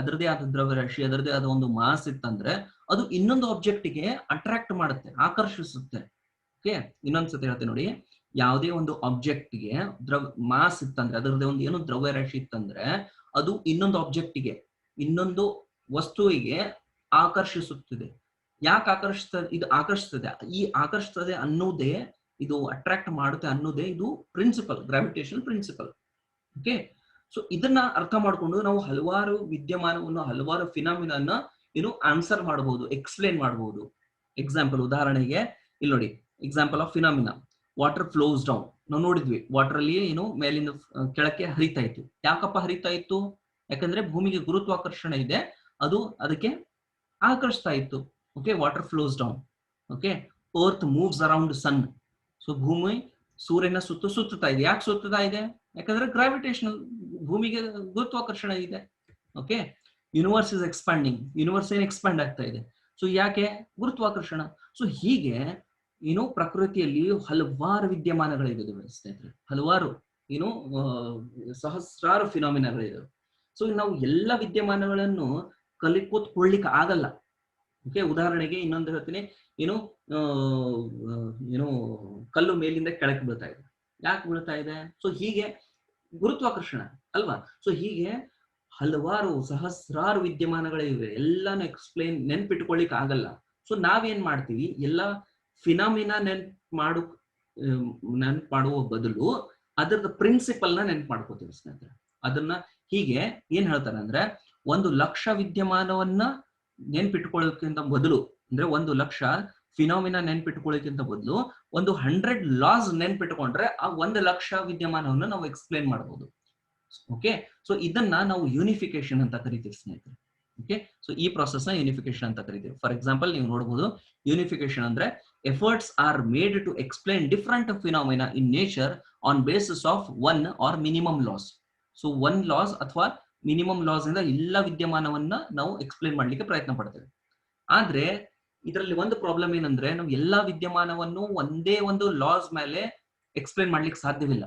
ಅದರದೇ ಆದ ದ್ರವ್ಯರಾಶಿ, ಅದರದೇ ಆದ ಒಂದು ಮಾಸ್ ಇತ್ತಂದ್ರೆ ಅದು ಇನ್ನೊಂದು ಆಬ್ಜೆಕ್ಟ್ಗೆ ಅಟ್ರಾಕ್ಟ್ ಮಾಡುತ್ತೆ, ಆಕರ್ಷಿಸುತ್ತೆ. ಓಕೆ, ಇನ್ನೊಂದ್ಸತಿ ಹೇಳ್ತೇನೆ ನೋಡಿ, ಯಾವುದೇ ಒಂದು ಆಬ್ಜೆಕ್ಟ್ಗೆ ಮಾಸ್ ಇತ್ತಂದ್ರೆ, ಅದರದೇ ಒಂದು ಏನು ದ್ರವ್ಯರಾಶಿ ಇತ್ತಂದ್ರೆ ಅದು ಇನ್ನೊಂದು ಆಬ್ಜೆಕ್ಟ್ಗೆ, ಇನ್ನೊಂದು ವಸ್ತುವಿಗೆ ಆಕರ್ಷಿಸುತ್ತಿದೆ. ಯಾಕೆ ಆಕರ್ಷಿಸ್ತದೆ, ಇದು ಆಕರ್ಷಿಸ್ತದೆ, ಈ ಆಕರ್ಷಿಸ್ತದೆ ಅನ್ನೋದೇ, ಇದು ಅಟ್ರಾಕ್ಟ್ ಮಾಡುತ್ತೆ ಅನ್ನೋದೇ ಇದು principle, gravitation principle. Okay, so ಇದನ್ನ ಅರ್ಥ ಮಾಡ್ಕೊಂಡು ನಾವು ಹಲವಾರು ವಿದ್ಯಮಾನವನ್ನು, ಹಲವಾರು ಫಿನಾಮಿನನ್ನ ಆನ್ಸರ್ ಮಾಡಬಹುದು, ಎಕ್ಸ್ಪ್ಲೇನ್ ಮಾಡಬಹುದು. ಎಕ್ಸಾಂಪಲ್, ಉದಾಹರಣೆಗೆ ಇಲ್ಲಿ ನೋಡಿ, example of phenomena, water flows down. ನಾವು ನೋಡಿದ್ವಿ, ವಾಟರ್ ಅಲ್ಲಿ ಮೇಲಿಂದ ಕೆಳಕ್ಕೆ ಹರಿತಾ ಇತ್ತು. ಯಾಕಪ್ಪ ಹರಿತಾ ಇತ್ತು? ಯಾಕಂದ್ರೆ ಭೂಮಿಗೆ ಗುರುತ್ವಾಕರ್ಷಣೆ ಇದೆ, ಅದು ಅದಕ್ಕೆ ಆಕರ್ಷಿಸ್ತಾ ಇತ್ತು. Okay, water flows down. Okay, earth moves around sun. So ಭೂಮಿ ಸೂರ್ಯನ ಸುತ್ತುತ್ತಾ ಇದೆ. ಯಾಕೆ ಸುತ್ತುತ್ತಾ ಇದೆ? ಯಾಕಂದ್ರೆ ಗ್ರಾವಿಟೇಷನಲ್, ಭೂಮಿಗೆ ಗುರುತ್ವಾಕರ್ಷಣೆ ಇದೆ. Okay, universe is expanding, universe ಏನ್ ಎಕ್ಸ್ಪ್ಯಾಂಡ್ ಆಗ್ತಾ ಇದೆ. ಸೊ ಯಾಕೆ? ಗುರುತ್ವಾಕರ್ಷಣ. ಸೊ ಹೀಗೆ ಪ್ರಕೃತಿಯಲ್ಲಿ ಹಲವಾರು ವಿದ್ಯಮಾನಗಳಿದ್ದಾವೆ ಸ್ನೇಹಿತರೆ, ಹಲವಾರು ಸಹಸ್ರಾರು ಫಿನಾಮಿನಾಗಳಿದ್ದಾವೆ. ಸೊ ನಾವು ಎಲ್ಲ ವಿದ್ಯಮಾನಗಳನ್ನು ಕಲಿಕೋತ್ಕೊಳ್ಳಿಕ್ಕೆ ಆಗಲ್ಲ. ಓಕೆ, ಉದಾಹರಣೆಗೆ ಇನ್ನೊಂದು ಹೇಳ್ತೀನಿ, ಕಲ್ಲು ಮೇಲಿಂದ ಕೆಳಕ್ಕೆ ಬೀಳ್ತಾ ಇದೆ. ಯಾಕೆ ಬೀಳ್ತಾ ಇದೆ? ಸೊ ಹೀಗೆ ಗುರುತ್ವಾಕರ್ಷಣ ಅಲ್ವಾ. ಸೊ ಹೀಗೆ ಹಲವಾರು ಸಹಸ್ರಾರು ವಿದ್ಯಮಾನಗಳಿವೆ, ಎಲ್ಲಾನು ಎಕ್ಸ್ಪ್ಲೇನ್, ನೆನ್ಪಿಟ್ಕೊಳ್ಳಿಕ್ ಆಗಲ್ಲ. ಸೊ ನಾವೇನ್ ಮಾಡ್ತೀವಿ, ಎಲ್ಲ ಫಿನಾಮಿನಾ ನೆನ್ಪು ಮಾಡುವ ಬದಲು ಅದರದ ಪ್ರಿನ್ಸಿಪಲ್ ನ ನೆನ್ಪು ಮಾಡ್ಕೋತೀವಿ ಸ್ನೇಹಿತರೆ. ಅದನ್ನ ಹೀಗೆ ಏನ್ ಹೇಳ್ತಾರೆ ಅಂದ್ರೆ, 1,00,000 ವಿದ್ಯಮಾನವನ್ನ ನೆನ್ಪಿಟ್ಕೊಳ್ಳೋಕ್ಕಿಂತ ಬದಲು, ಅಂದ್ರೆ 1,00,000 ಫಿನಾಮಿನಾ ನೆನ್ಪಿಟ್ಕೊಳ್ಳೋಕ್ಕಿಂತ ಬದಲು 100 ಲಾಸ್ ನೆನ್ಪಿಟ್ಕೊಂಡ್ರೆ ಆ 1,00,000 ವಿದ್ಯಮಾನವನ್ನು ನಾವು ಎಕ್ಸ್ಪ್ಲೇನ್ ಮಾಡಬಹುದು. ಓಕೆ, ಸೊ ಇದನ್ನ ನಾವು ಯೂನಿಫಿಕೇಶನ್ ಅಂತ ಕರಿತೀವಿ ಸ್ನೇಹಿತರೆ. ಓಕೆ, ಸೊ ಈ ಪ್ರಾಸೆಸ್ ನ ಯೂನಿಫಿಕೇಶನ್ ಅಂತ ಕರಿತೀವಿ. ಫಾರ್ ಎಕ್ಸಾಂಪಲ್, ನೀವು ನೋಡಬಹುದು, ಯೂನಿಫಿಕೇಶನ್ ಅಂದ್ರೆ efforts are made to explain different phenomena in nature on basis of one or minimum laws. So 1 laws ಅಥವಾ ಮಿನಿಮಮ್ ಲಾಸ್ ಇಂದ ಎಲ್ಲ ವಿದ್ಯಮಾನವನ್ನ ನಾವು ಎಕ್ಸ್ಪ್ಲೇನ್ ಮಾಡ್ಲಿಕ್ಕೆ ಪ್ರಯತ್ನ ಪಡ್ತೇವೆ. ಆದ್ರೆ ಇದರಲ್ಲಿ ಒಂದು ಪ್ರಾಬ್ಲಮ್ ಏನಂದ್ರೆ, ನಾವು ಎಲ್ಲಾ ವಿದ್ಯಮಾನವನ್ನು ಒಂದೇ ಒಂದು ಲಾಸ್ ಮೇಲೆ ಎಕ್ಸ್ಪ್ಲೇನ್ ಮಾಡ್ಲಿಕ್ಕೆ ಸಾಧ್ಯವಿಲ್ಲ.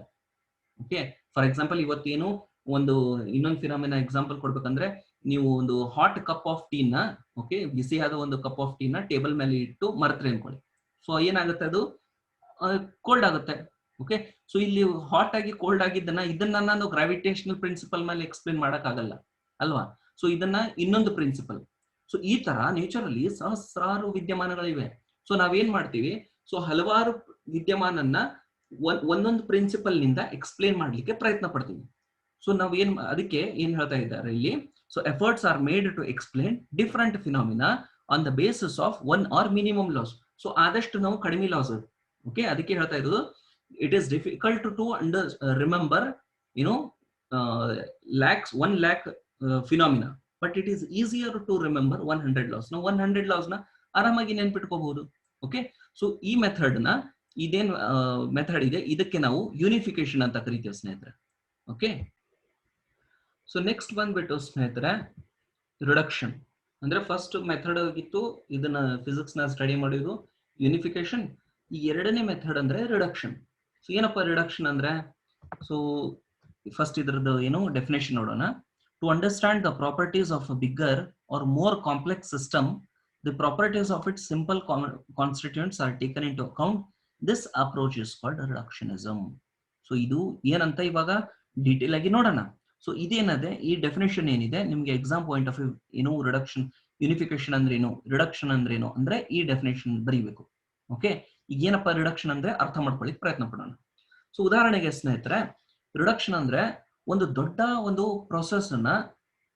ಓಕೆ, ಫಾರ್ ಎಕ್ಸಾಂಪಲ್, ಇವತ್ತೇನು ಒಂದು ಇನ್ನೊಂದು ಫಿನಾಮಿನಾ ಎಕ್ಸಾಂಪಲ್ ಕೊಡ್ಬೇಕಂದ್ರೆ, ನೀವು ಒಂದು ಹಾಟ್ ಕಪ್ ಆಫ್ ಟೀನ, ಓಕೆ, ಬಿಸಿಯಾದ ಒಂದು ಕಪ್ ಆಫ್ ಟೀನ ಟೇಬಲ್ ಮೇಲೆ ಇಟ್ಟು ಮರ್ತ್ರೆ ಅನ್ಕೊಳ್ಳಿ. ಸೊ ಏನಾಗುತ್ತೆ, ಅದು ಕೋಲ್ಡ್ ಆಗುತ್ತೆ. ಓಕೆ, ಸೊ ಇಲ್ಲಿ ಹಾಟ್ ಆಗಿ ಕೋಲ್ಡ್ ಆಗಿದ್ದನ್ನ ಇದನ್ನ ನಾನು ಗ್ರಾವಿಟೇಷನಲ್ ಪ್ರಿನ್ಸಿಪಲ್ ಮೇಲೆ ಎಕ್ಸ್ಪ್ಲೇನ್ ಮಾಡಕ್ ಆಗಲ್ಲ ಅಲ್ವಾ. ಸೊ ಇದನ್ನ ಇನ್ನೊಂದು ಪ್ರಿನ್ಸಿಪಲ್. ಸೊ ಈ ತರ ನೇಚರ್ ಅಲ್ಲಿ ಸಹಸ್ರಾರು ವಿದ್ಯಮಾನಗಳಿವೆ. ಸೊ ನಾವೇನ್ ಮಾಡ್ತೀವಿ, ಸೊ ಹಲವಾರು ವಿದ್ಯಮಾನನ್ನ ಒಂದೊಂದು ಪ್ರಿನ್ಸಿಪಲ್ ನಿಂದ ಎಕ್ಸ್ಪ್ಲೇನ್ ಮಾಡ್ಲಿಕ್ಕೆ ಪ್ರಯತ್ನ ಪಡ್ತೀವಿ. ಸೊ ನಾವೇನ್ ಅದಕ್ಕೆ ಏನ್ ಹೇಳ್ತಾ ಇದ್ದಾರೆ ಇಲ್ಲಿ, so efforts are made to explain different phenomena on the basis of 1 or minimum laws. So ಆದಷ್ಟು ನಾವು ಕಡಿಮೆ ಲಾಸ್. ಓಕೆ, ಅದಕ್ಕೆ ಹೇಳ್ತಾ ಇರೋದು, it is difficult to remember 1 lakh phenomena, but it is easier to remember 100 laws. ನಾವು 100 laws ನ ಆರಾಮಾಗಿ ನೆನ್ಪಿಟ್ಕೋಬಹುದು. ಓಕೆ, ಸೊ ಈ ಮೆಥಡ್ ನ, ಇದೇನ್ ಮೆಥಡ್ ಇದೆ, ಇದಕ್ಕೆ ನಾವು ಯೂನಿಫಿಕೇಶನ್ ಅಂತ ಕರಿತೀವಿ ಸ್ನೇಹಿತರೆ. ಓಕೆ, ಸೊ ನೆಕ್ಸ್ಟ್ ಬಂದ್ಬಿಟ್ಟು ಸ್ನೇಹಿತರೆ, ರಿಡಕ್ಷನ್. ಅಂದ್ರೆ ಫಸ್ಟ್ ಮೆಥಡ್ ಆಗಿತ್ತು, ಇದನ್ನ ಫಿಸಿಕ್ಸ್ ನ ಸ್ಟಡಿ ಮಾಡಿದ್ರು ಯೂನಿಫಿಕೇಶನ್. ಈ ಎರಡನೇ ಮೆಥಡ್ ಅಂದ್ರೆ ರಿಡಕ್ಷನ್. ಸೊ ಏನಪ್ಪ ರಿಡಕ್ಷನ್ ಅಂದ್ರೆ, ಸೊ ಫಸ್ಟ್ ಇದ್ರದ್ದು ಡೆಫಿನೇಷನ್ ನೋಡೋಣ. To understand the properties of a bigger or more complex system, the properties of its simple constituents are taken into account. This approach is called reductionism. So ಇದು ಏನಂತ ಇವಾಗ detail ಆಗಿ ನೋಡೋಣ. So ಇದೇನದೆ, ಈ definition ಏನಿದೆ ನಿಮ್ಗೆ exam point of view, reduction, unification ಅಂದ್ರೆ ಏನು, ರಿಡಕ್ಷನ್ ಅಂದ್ರೆ ಏನು ಅಂದ್ರೆ ಈ ಡೆಫಿನೇಷನ್ ಬರೀಬೇಕು. ಓಕೆ, ಈಗ ಏನಪ್ಪ ರಿಡಕ್ಷನ್ ಅಂದ್ರೆ ಅರ್ಥ ಮಾಡ್ಕೊಳ್ಳಿಕ್ ಪ್ರಯತ್ನ ಪಡೋಣ. ಸೊ ಉದಾಹರಣೆಗೆ ಸ್ನೇಹಿತರೆ, ರಿಡಕ್ಷನ್ ಅಂದ್ರೆ ಒಂದು ದೊಡ್ಡ ಒಂದು ಪ್ರೊಸೆಸ್ ಅನ್ನ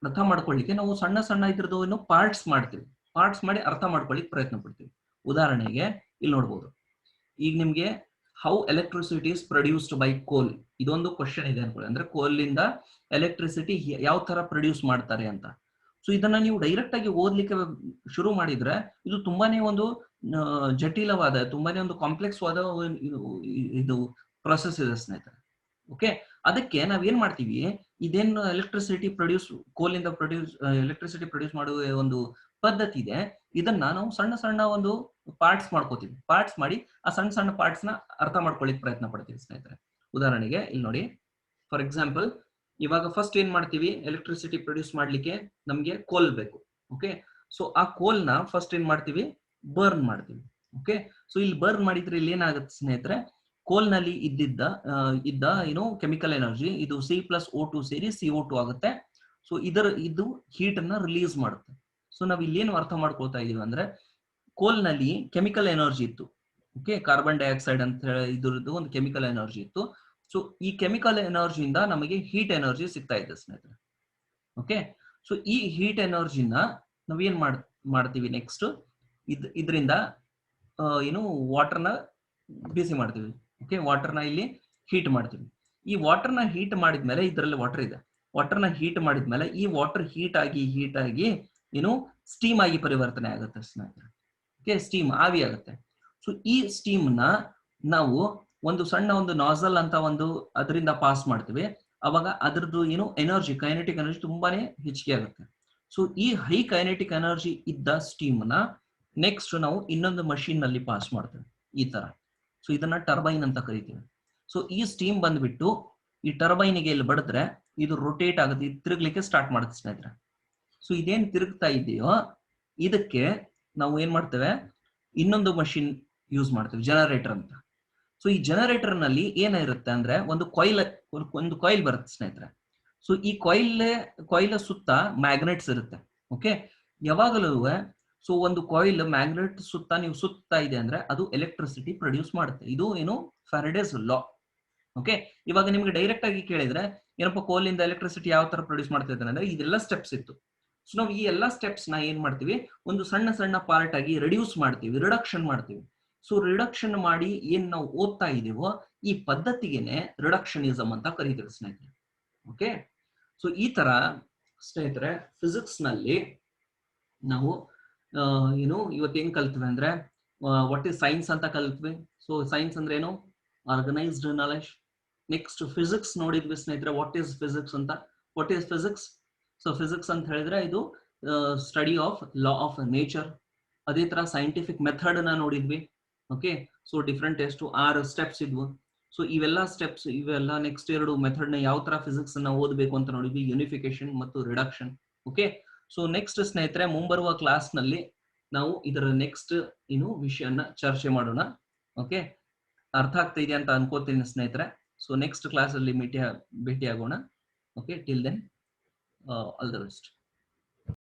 ಅರ್ಥ ಮಾಡ್ಕೊಳ್ಳಿಕ್ಕೆ ನಾವು ಸಣ್ಣ ಸಣ್ಣ ಇದ್ರದ್ದು ಪಾರ್ಟ್ಸ್ ಮಾಡ್ತೀವಿ. ಪಾರ್ಟ್ಸ್ ಮಾಡಿ ಅರ್ಥ ಮಾಡ್ಕೊಳ್ಳಿಕ್ ಪ್ರಯತ್ನ ಪಡ್ತೀವಿ. ಉದಾಹರಣೆಗೆ ಇಲ್ಲಿ ನೋಡ್ಬೋದು, ಈಗ ನಿಮ್ಗೆ how electricity is produced by ಕೋಲ್, ಇದೊಂದು ಕ್ವಶನ್ ಇದೆ ಅನ್ಕೊಳ್ಳಿ. ಅಂದ್ರೆ ಕೋಲಿಂದ ಎಲೆಕ್ಟ್ರಿಸಿಟಿ ಯಾವ ತರ ಪ್ರೊಡ್ಯೂಸ್ ಮಾಡ್ತಾರೆ ಅಂತ. ಸೊ ಇದನ್ನ ನೀವು ಡೈರೆಕ್ಟ್ ಆಗಿ ಓದ್ಲಿಕ್ಕೆ ಶುರು ಮಾಡಿದ್ರೆ ಇದು ತುಂಬಾನೇ ಒಂದು ಜಟಿಲವಾದ, ತುಂಬಾನೇ ಒಂದು ಕಾಂಪ್ಲೆಕ್ಸ್ ವಾದ ಇದು ಪ್ರೊಸೆಸ್ ಇದೆ ಸ್ನೇಹಿತರೆ. ಓಕೆ, ಅದಕ್ಕೆ ನಾವೇನ್ ಮಾಡ್ತೀವಿ, ಇದೇನು ಎಲೆಕ್ಟ್ರಿಸಿಟಿ ಪ್ರೊಡ್ಯೂಸ್, ಕೋಲಿಂದ ಎಲೆಕ್ಟ್ರಿಸಿಟಿ ಪ್ರೊಡ್ಯೂಸ್ ಮಾಡುವ ಒಂದು ಪದ್ಧತಿ ಇದೆ, ಇದನ್ನ ನಾವು ಸಣ್ಣ ಸಣ್ಣ ಒಂದು ಪಾರ್ಟ್ಸ್ ಮಾಡ್ಕೋತೀವಿ. ಪಾರ್ಟ್ಸ್ ಮಾಡಿ ಆ ಸಣ್ಣ ಸಣ್ಣ ಪಾರ್ಟ್ಸ್ ನ ಅರ್ಥ ಮಾಡ್ಕೊಳ್ಳಿಕ್ ಪ್ರಯತ್ನ ಪಡ್ತೀವಿ ಸ್ನೇಹಿತರೆ. ಉದಾಹರಣೆಗೆ ಇಲ್ಲಿ ನೋಡಿ, ಫಾರ್ ಎಕ್ಸಾಂಪಲ್, ಇವಾಗ ಫಸ್ಟ್ ಏನ್ ಮಾಡ್ತೀವಿ, ಎಲೆಕ್ಟ್ರಿಸಿಟಿ ಪ್ರೊಡ್ಯೂಸ್ ಮಾಡ್ಲಿಕ್ಕೆ ನಮ್ಗೆ ಕೋಲ್ ಬೇಕು. ಓಕೆ, ಸೊ ಆ ಕೋಲ್ ನ ಫಸ್ಟ್ ಏನ್ ಮಾಡ್ತೀವಿ, ಬರ್ನ್ ಮಾಡ್ತೀವಿ. ಓಕೆ, ಸೊ ಇಲ್ಲಿ ಬರ್ನ್ ಮಾಡಿದ್ರೆ ಇಲ್ಲಿ ಏನಾಗುತ್ತೆ ಸ್ನೇಹಿತರೆ, ಕೋಲ್ ನಲ್ಲಿ ಇದ್ದ ಕೆಮಿಕಲ್ ಎನರ್ಜಿ ಇದು C+O2 ಸೇರಿ CO2 ಆಗುತ್ತೆ. ಸೊ ಇದು ಹೀಟ್ ಅನ್ನ ರಿಲೀಸ್ ಮಾಡುತ್ತೆ. ಸೊ ನಾವ್ ಇಲ್ಲೇನು ಅರ್ಥ ಮಾಡ್ಕೊಳ್ತಾ ಇದೀವಿ ಅಂದ್ರೆ, ಕೋಲ್ ನಲ್ಲಿ ಕೆಮಿಕಲ್ ಎನರ್ಜಿ ಇತ್ತು. ಓಕೆ, ಕಾರ್ಬನ್ ಡೈಆಕ್ಸೈಡ್ ಅಂತ ಹೇಳಿ ಇದ್ರದ್ದು ಒಂದು ಕೆಮಿಕಲ್ ಎನರ್ಜಿ ಇತ್ತು. ಸೊ ಈ ಕೆಮಿಕಲ್ ಎನರ್ಜಿಯಿಂದ ನಮಗೆ ಹೀಟ್ ಎನರ್ಜಿ ಸಿಗ್ತಾ ಇದೆ ಸ್ನೇಹಿತರೆ. ಓಕೆ, ಸೊ ಈ ಹೀಟ್ ಎನರ್ಜಿನ ನಾವೇನ್ ಮಾಡ್ತೀವಿ ನೆಕ್ಸ್ಟ್, ಇದರಿಂದ ಏನು ವಾಟರ್ನ ಬಿಸಿ ಮಾಡ್ತೀವಿ. ಓಕೆ, ವಾಟರ್ನ ಇಲ್ಲಿ ಹೀಟ್ ಮಾಡ್ತೀವಿ. ಈ ವಾಟರ್ನ ಹೀಟ್ ಮಾಡಿದ್ಮೇಲೆ, ಇದರಲ್ಲಿ ವಾಟರ್ ಇದೆ, ವಾಟರ್ನ ಹೀಟ್ ಮಾಡಿದ್ಮೇಲೆ ಈ ವಾಟರ್ ಹೀಟ್ ಆಗಿ ಏನು ಸ್ಟೀಮ್ ಆಗಿ ಪರಿವರ್ತನೆ ಆಗುತ್ತೆ ಸ್ನೇಹಿತರೆ. ಓಕೆ, ಸ್ಟೀಮ್ ಆವಿ ಆಗುತ್ತೆ. ಸೊ ಈ ಸ್ಟೀಮ್ ನ ನಾವು ಒಂದು ಸಣ್ಣ ಒಂದು ನಾಸಲ್ ಅಂತ ಒಂದು ಅದರಿಂದ ಪಾಸ್ ಮಾಡ್ತೀವಿ. ಅವಾಗ ಅದ್ರದ್ದು ಏನು ಎನರ್ಜಿ, ಕೈನೆಟಿಕ್ ಎನರ್ಜಿ ತುಂಬಾನೇ ಹೆಚ್ಚಿಗೆ ಆಗುತ್ತೆ. ಸೊ ಈ ಹೈ ಕೈನೆಟಿಕ್ ಎನರ್ಜಿ ಇದ್ದ ಸ್ಟೀಮ್ ನ ನೆಕ್ಸ್ಟ್ ನಾವು ಇನ್ನೊಂದು ಮಷೀನ್ ನಲ್ಲಿ ಪಾಸ್ ಮಾಡ್ತೇವೆ ಈ ತರ. ಸೊ ಇದನ್ನ ಟರ್ಬೈನ್ ಅಂತ ಕರಿತೀವಿ. ಸೊ ಈ ಸ್ಟೀಮ್ ಬಂದ್ಬಿಟ್ಟು ಈ ಟರ್ಬೈನ್ಗೆ ಇಲ್ಲಿ ಬಡಿದ್ರೆ ಇದು ರೊಟೇಟ್ ಆಗುತ್ತೆ, ಇದು ತಿರುಗ್ಲಿಕ್ಕೆ ಸ್ಟಾರ್ಟ್ ಮಾಡುತ್ತೆ ಸ್ನೇಹಿತರೆ. ಸೊ ಇದೇನ್ ತಿರುಗ್ತಾ ಇದೆಯೋ ಇದಕ್ಕೆ ನಾವು ಏನ್ ಮಾಡ್ತೇವೆ, ಇನ್ನೊಂದು ಮಷಿನ್ ಯೂಸ್ ಮಾಡ್ತೇವೆ, ಜನರೇಟರ್ ಅಂತ. ಸೊ ಈ ಜನರೇಟರ್ ನಲ್ಲಿ ಏನಿರುತ್ತೆ ಅಂದ್ರೆ ಒಂದು ಕಾಯಿಲ್ ಬರುತ್ತೆ ಸ್ನೇಹಿತರೆ. ಸೊ ಈ ಕಾಯಿಲ್ ಸುತ್ತ ಮ್ಯಾಗ್ನೆಟ್ಸ್ ಇರುತ್ತೆ. ಓಕೆ, ಯಾವಾಗಲೂ ಸೊ ಒಂದು ಕಾಯಿಲ್ ಮ್ಯಾಗ್ನೆಟ್ ಸುತ್ತ ನೀವು ಸುತ್ತಾ ಇದೆ ಅಂದ್ರೆ ಅದು ಎಲೆಕ್ಟ್ರಿಸಿಟಿ ಪ್ರೊಡ್ಯೂಸ್ ಮಾಡುತ್ತೆ. ಇದು ಏನು ಫ್ಯಾರಡೇಸ್ ಲಾ. ಓಕೆ, ಇವಾಗ ನಿಮ್ಗೆ ಡೈರೆಕ್ಟ್ ಆಗಿ ಕೇಳಿದ್ರೆ ಏನಪ್ಪ ಕೋಲಿಂದ ಎಲೆಕ್ಟ್ರಿಸಿಟಿ ಯಾವ ತರ ಪ್ರೊಡ್ಯೂಸ್ ಮಾಡ್ತಾ ಇದ್ದಾರೆ ಅಂದ್ರೆ ಇದೆಲ್ಲ ಸ್ಟೆಪ್ಸ್ ಇತ್ತು. ಸೊ ನಾವು ಈ ಎಲ್ಲಾ ಸ್ಟೆಪ್ಸ್ ನ ಏನ್ ಮಾಡ್ತೀವಿ, ಒಂದು ಸಣ್ಣ ಸಣ್ಣ ಪಾರ್ಟ್ ಆಗಿ ರಿಡಕ್ಷನ್ ಮಾಡ್ತೀವಿ. ಸೊ ರಿಡಕ್ಷನ್ ಮಾಡಿ ಏನ್ ನಾವು ಓದ್ತಾ ಇದೀವೋ ಈ ಪದ್ಧತಿಗೆನೆ ರಿಡಕ್ಷನಿಸಮ್ ಅಂತ ಕರೀತೀವಿ ಸ್ನೇಹಿತರೆ. ಓಕೆ, ಸೊ ಈ ತರ ಸ್ನೇಹಿತರೆ ಫಿಸಿಕ್ಸ್ ನಲ್ಲಿ ನಾವು ಏನು ಇವತ್ತೇನ್ ಕಲ್ತ್ವಿ ಅಂದ್ರೆ ವಾಟ್ ಇಸ್ ಸೈನ್ಸ್ ಅಂತ ಕಲ್ತ್ವಿ. ಸೊ ಸೈನ್ಸ್ ಅಂದ್ರೆ ಏನು, ಆರ್ಗನೈಸ್ಡ್ ನಾಲೆಜ್. ನೆಕ್ಸ್ಟ್ ಫಿಸಿಕ್ಸ್ ನೋಡಿದ್ವಿ ಸ್ನೇಹಿತರೆ, ವಾಟ್ ಈಸ್ ಫಿಸಿಕ್ಸ್ ಅಂತ. What is physics? So physics ಅಂತ ಹೇಳಿದ್ರೆ ಇದು study of law of nature. ಅದೇ ತರ ಸೈಂಟಿಫಿಕ್ ಮೆಥಡ್ ನ ನೋಡಿದ್ವಿ. ಓಕೆ, ಸೊ ಡಿಫ್ರೆಂಟ್ ಎಷ್ಟು 6 ಸ್ಟೆಪ್ಸ್ ಇದ್ವು. ಸೊ ಇವೆಲ್ಲ ನೆಕ್ಸ್ಟ್ 2 ಮೆಥಡ್ ನ ಯಾವ ತರ ಫಿಸಿಕ್ಸ್ ನ ಓದಬೇಕು ಅಂತ ನೋಡಿದ್ವಿ, ಯೂನಿಫಿಕೇಶನ್ ಮತ್ತು ರಿಡಕ್ಷನ್. ಓಕೆ, ಸೊ ನೆಕ್ಸ್ಟ್ ಸ್ನೇಹಿತರೆ ಮುಂಬರುವ ಕ್ಲಾಸ್ ನಲ್ಲಿ ನಾವು ಇದರ ನೆಕ್ಸ್ಟ್ ಏನು ವಿಷಯನ ಚರ್ಚೆ ಮಾಡೋಣ. ಓಕೆ, ಅರ್ಥ ಆಗ್ತಾ ಇದೆ ಅಂತ ಅನ್ಕೋತೀನಿ ಸ್ನೇಹಿತರೆ. ಸೊ ನೆಕ್ಸ್ಟ್ ಕ್ಲಾಸ್ ಅಲ್ಲಿ ಭೇಟಿ ಆಗೋಣ. Okay, till then all the best.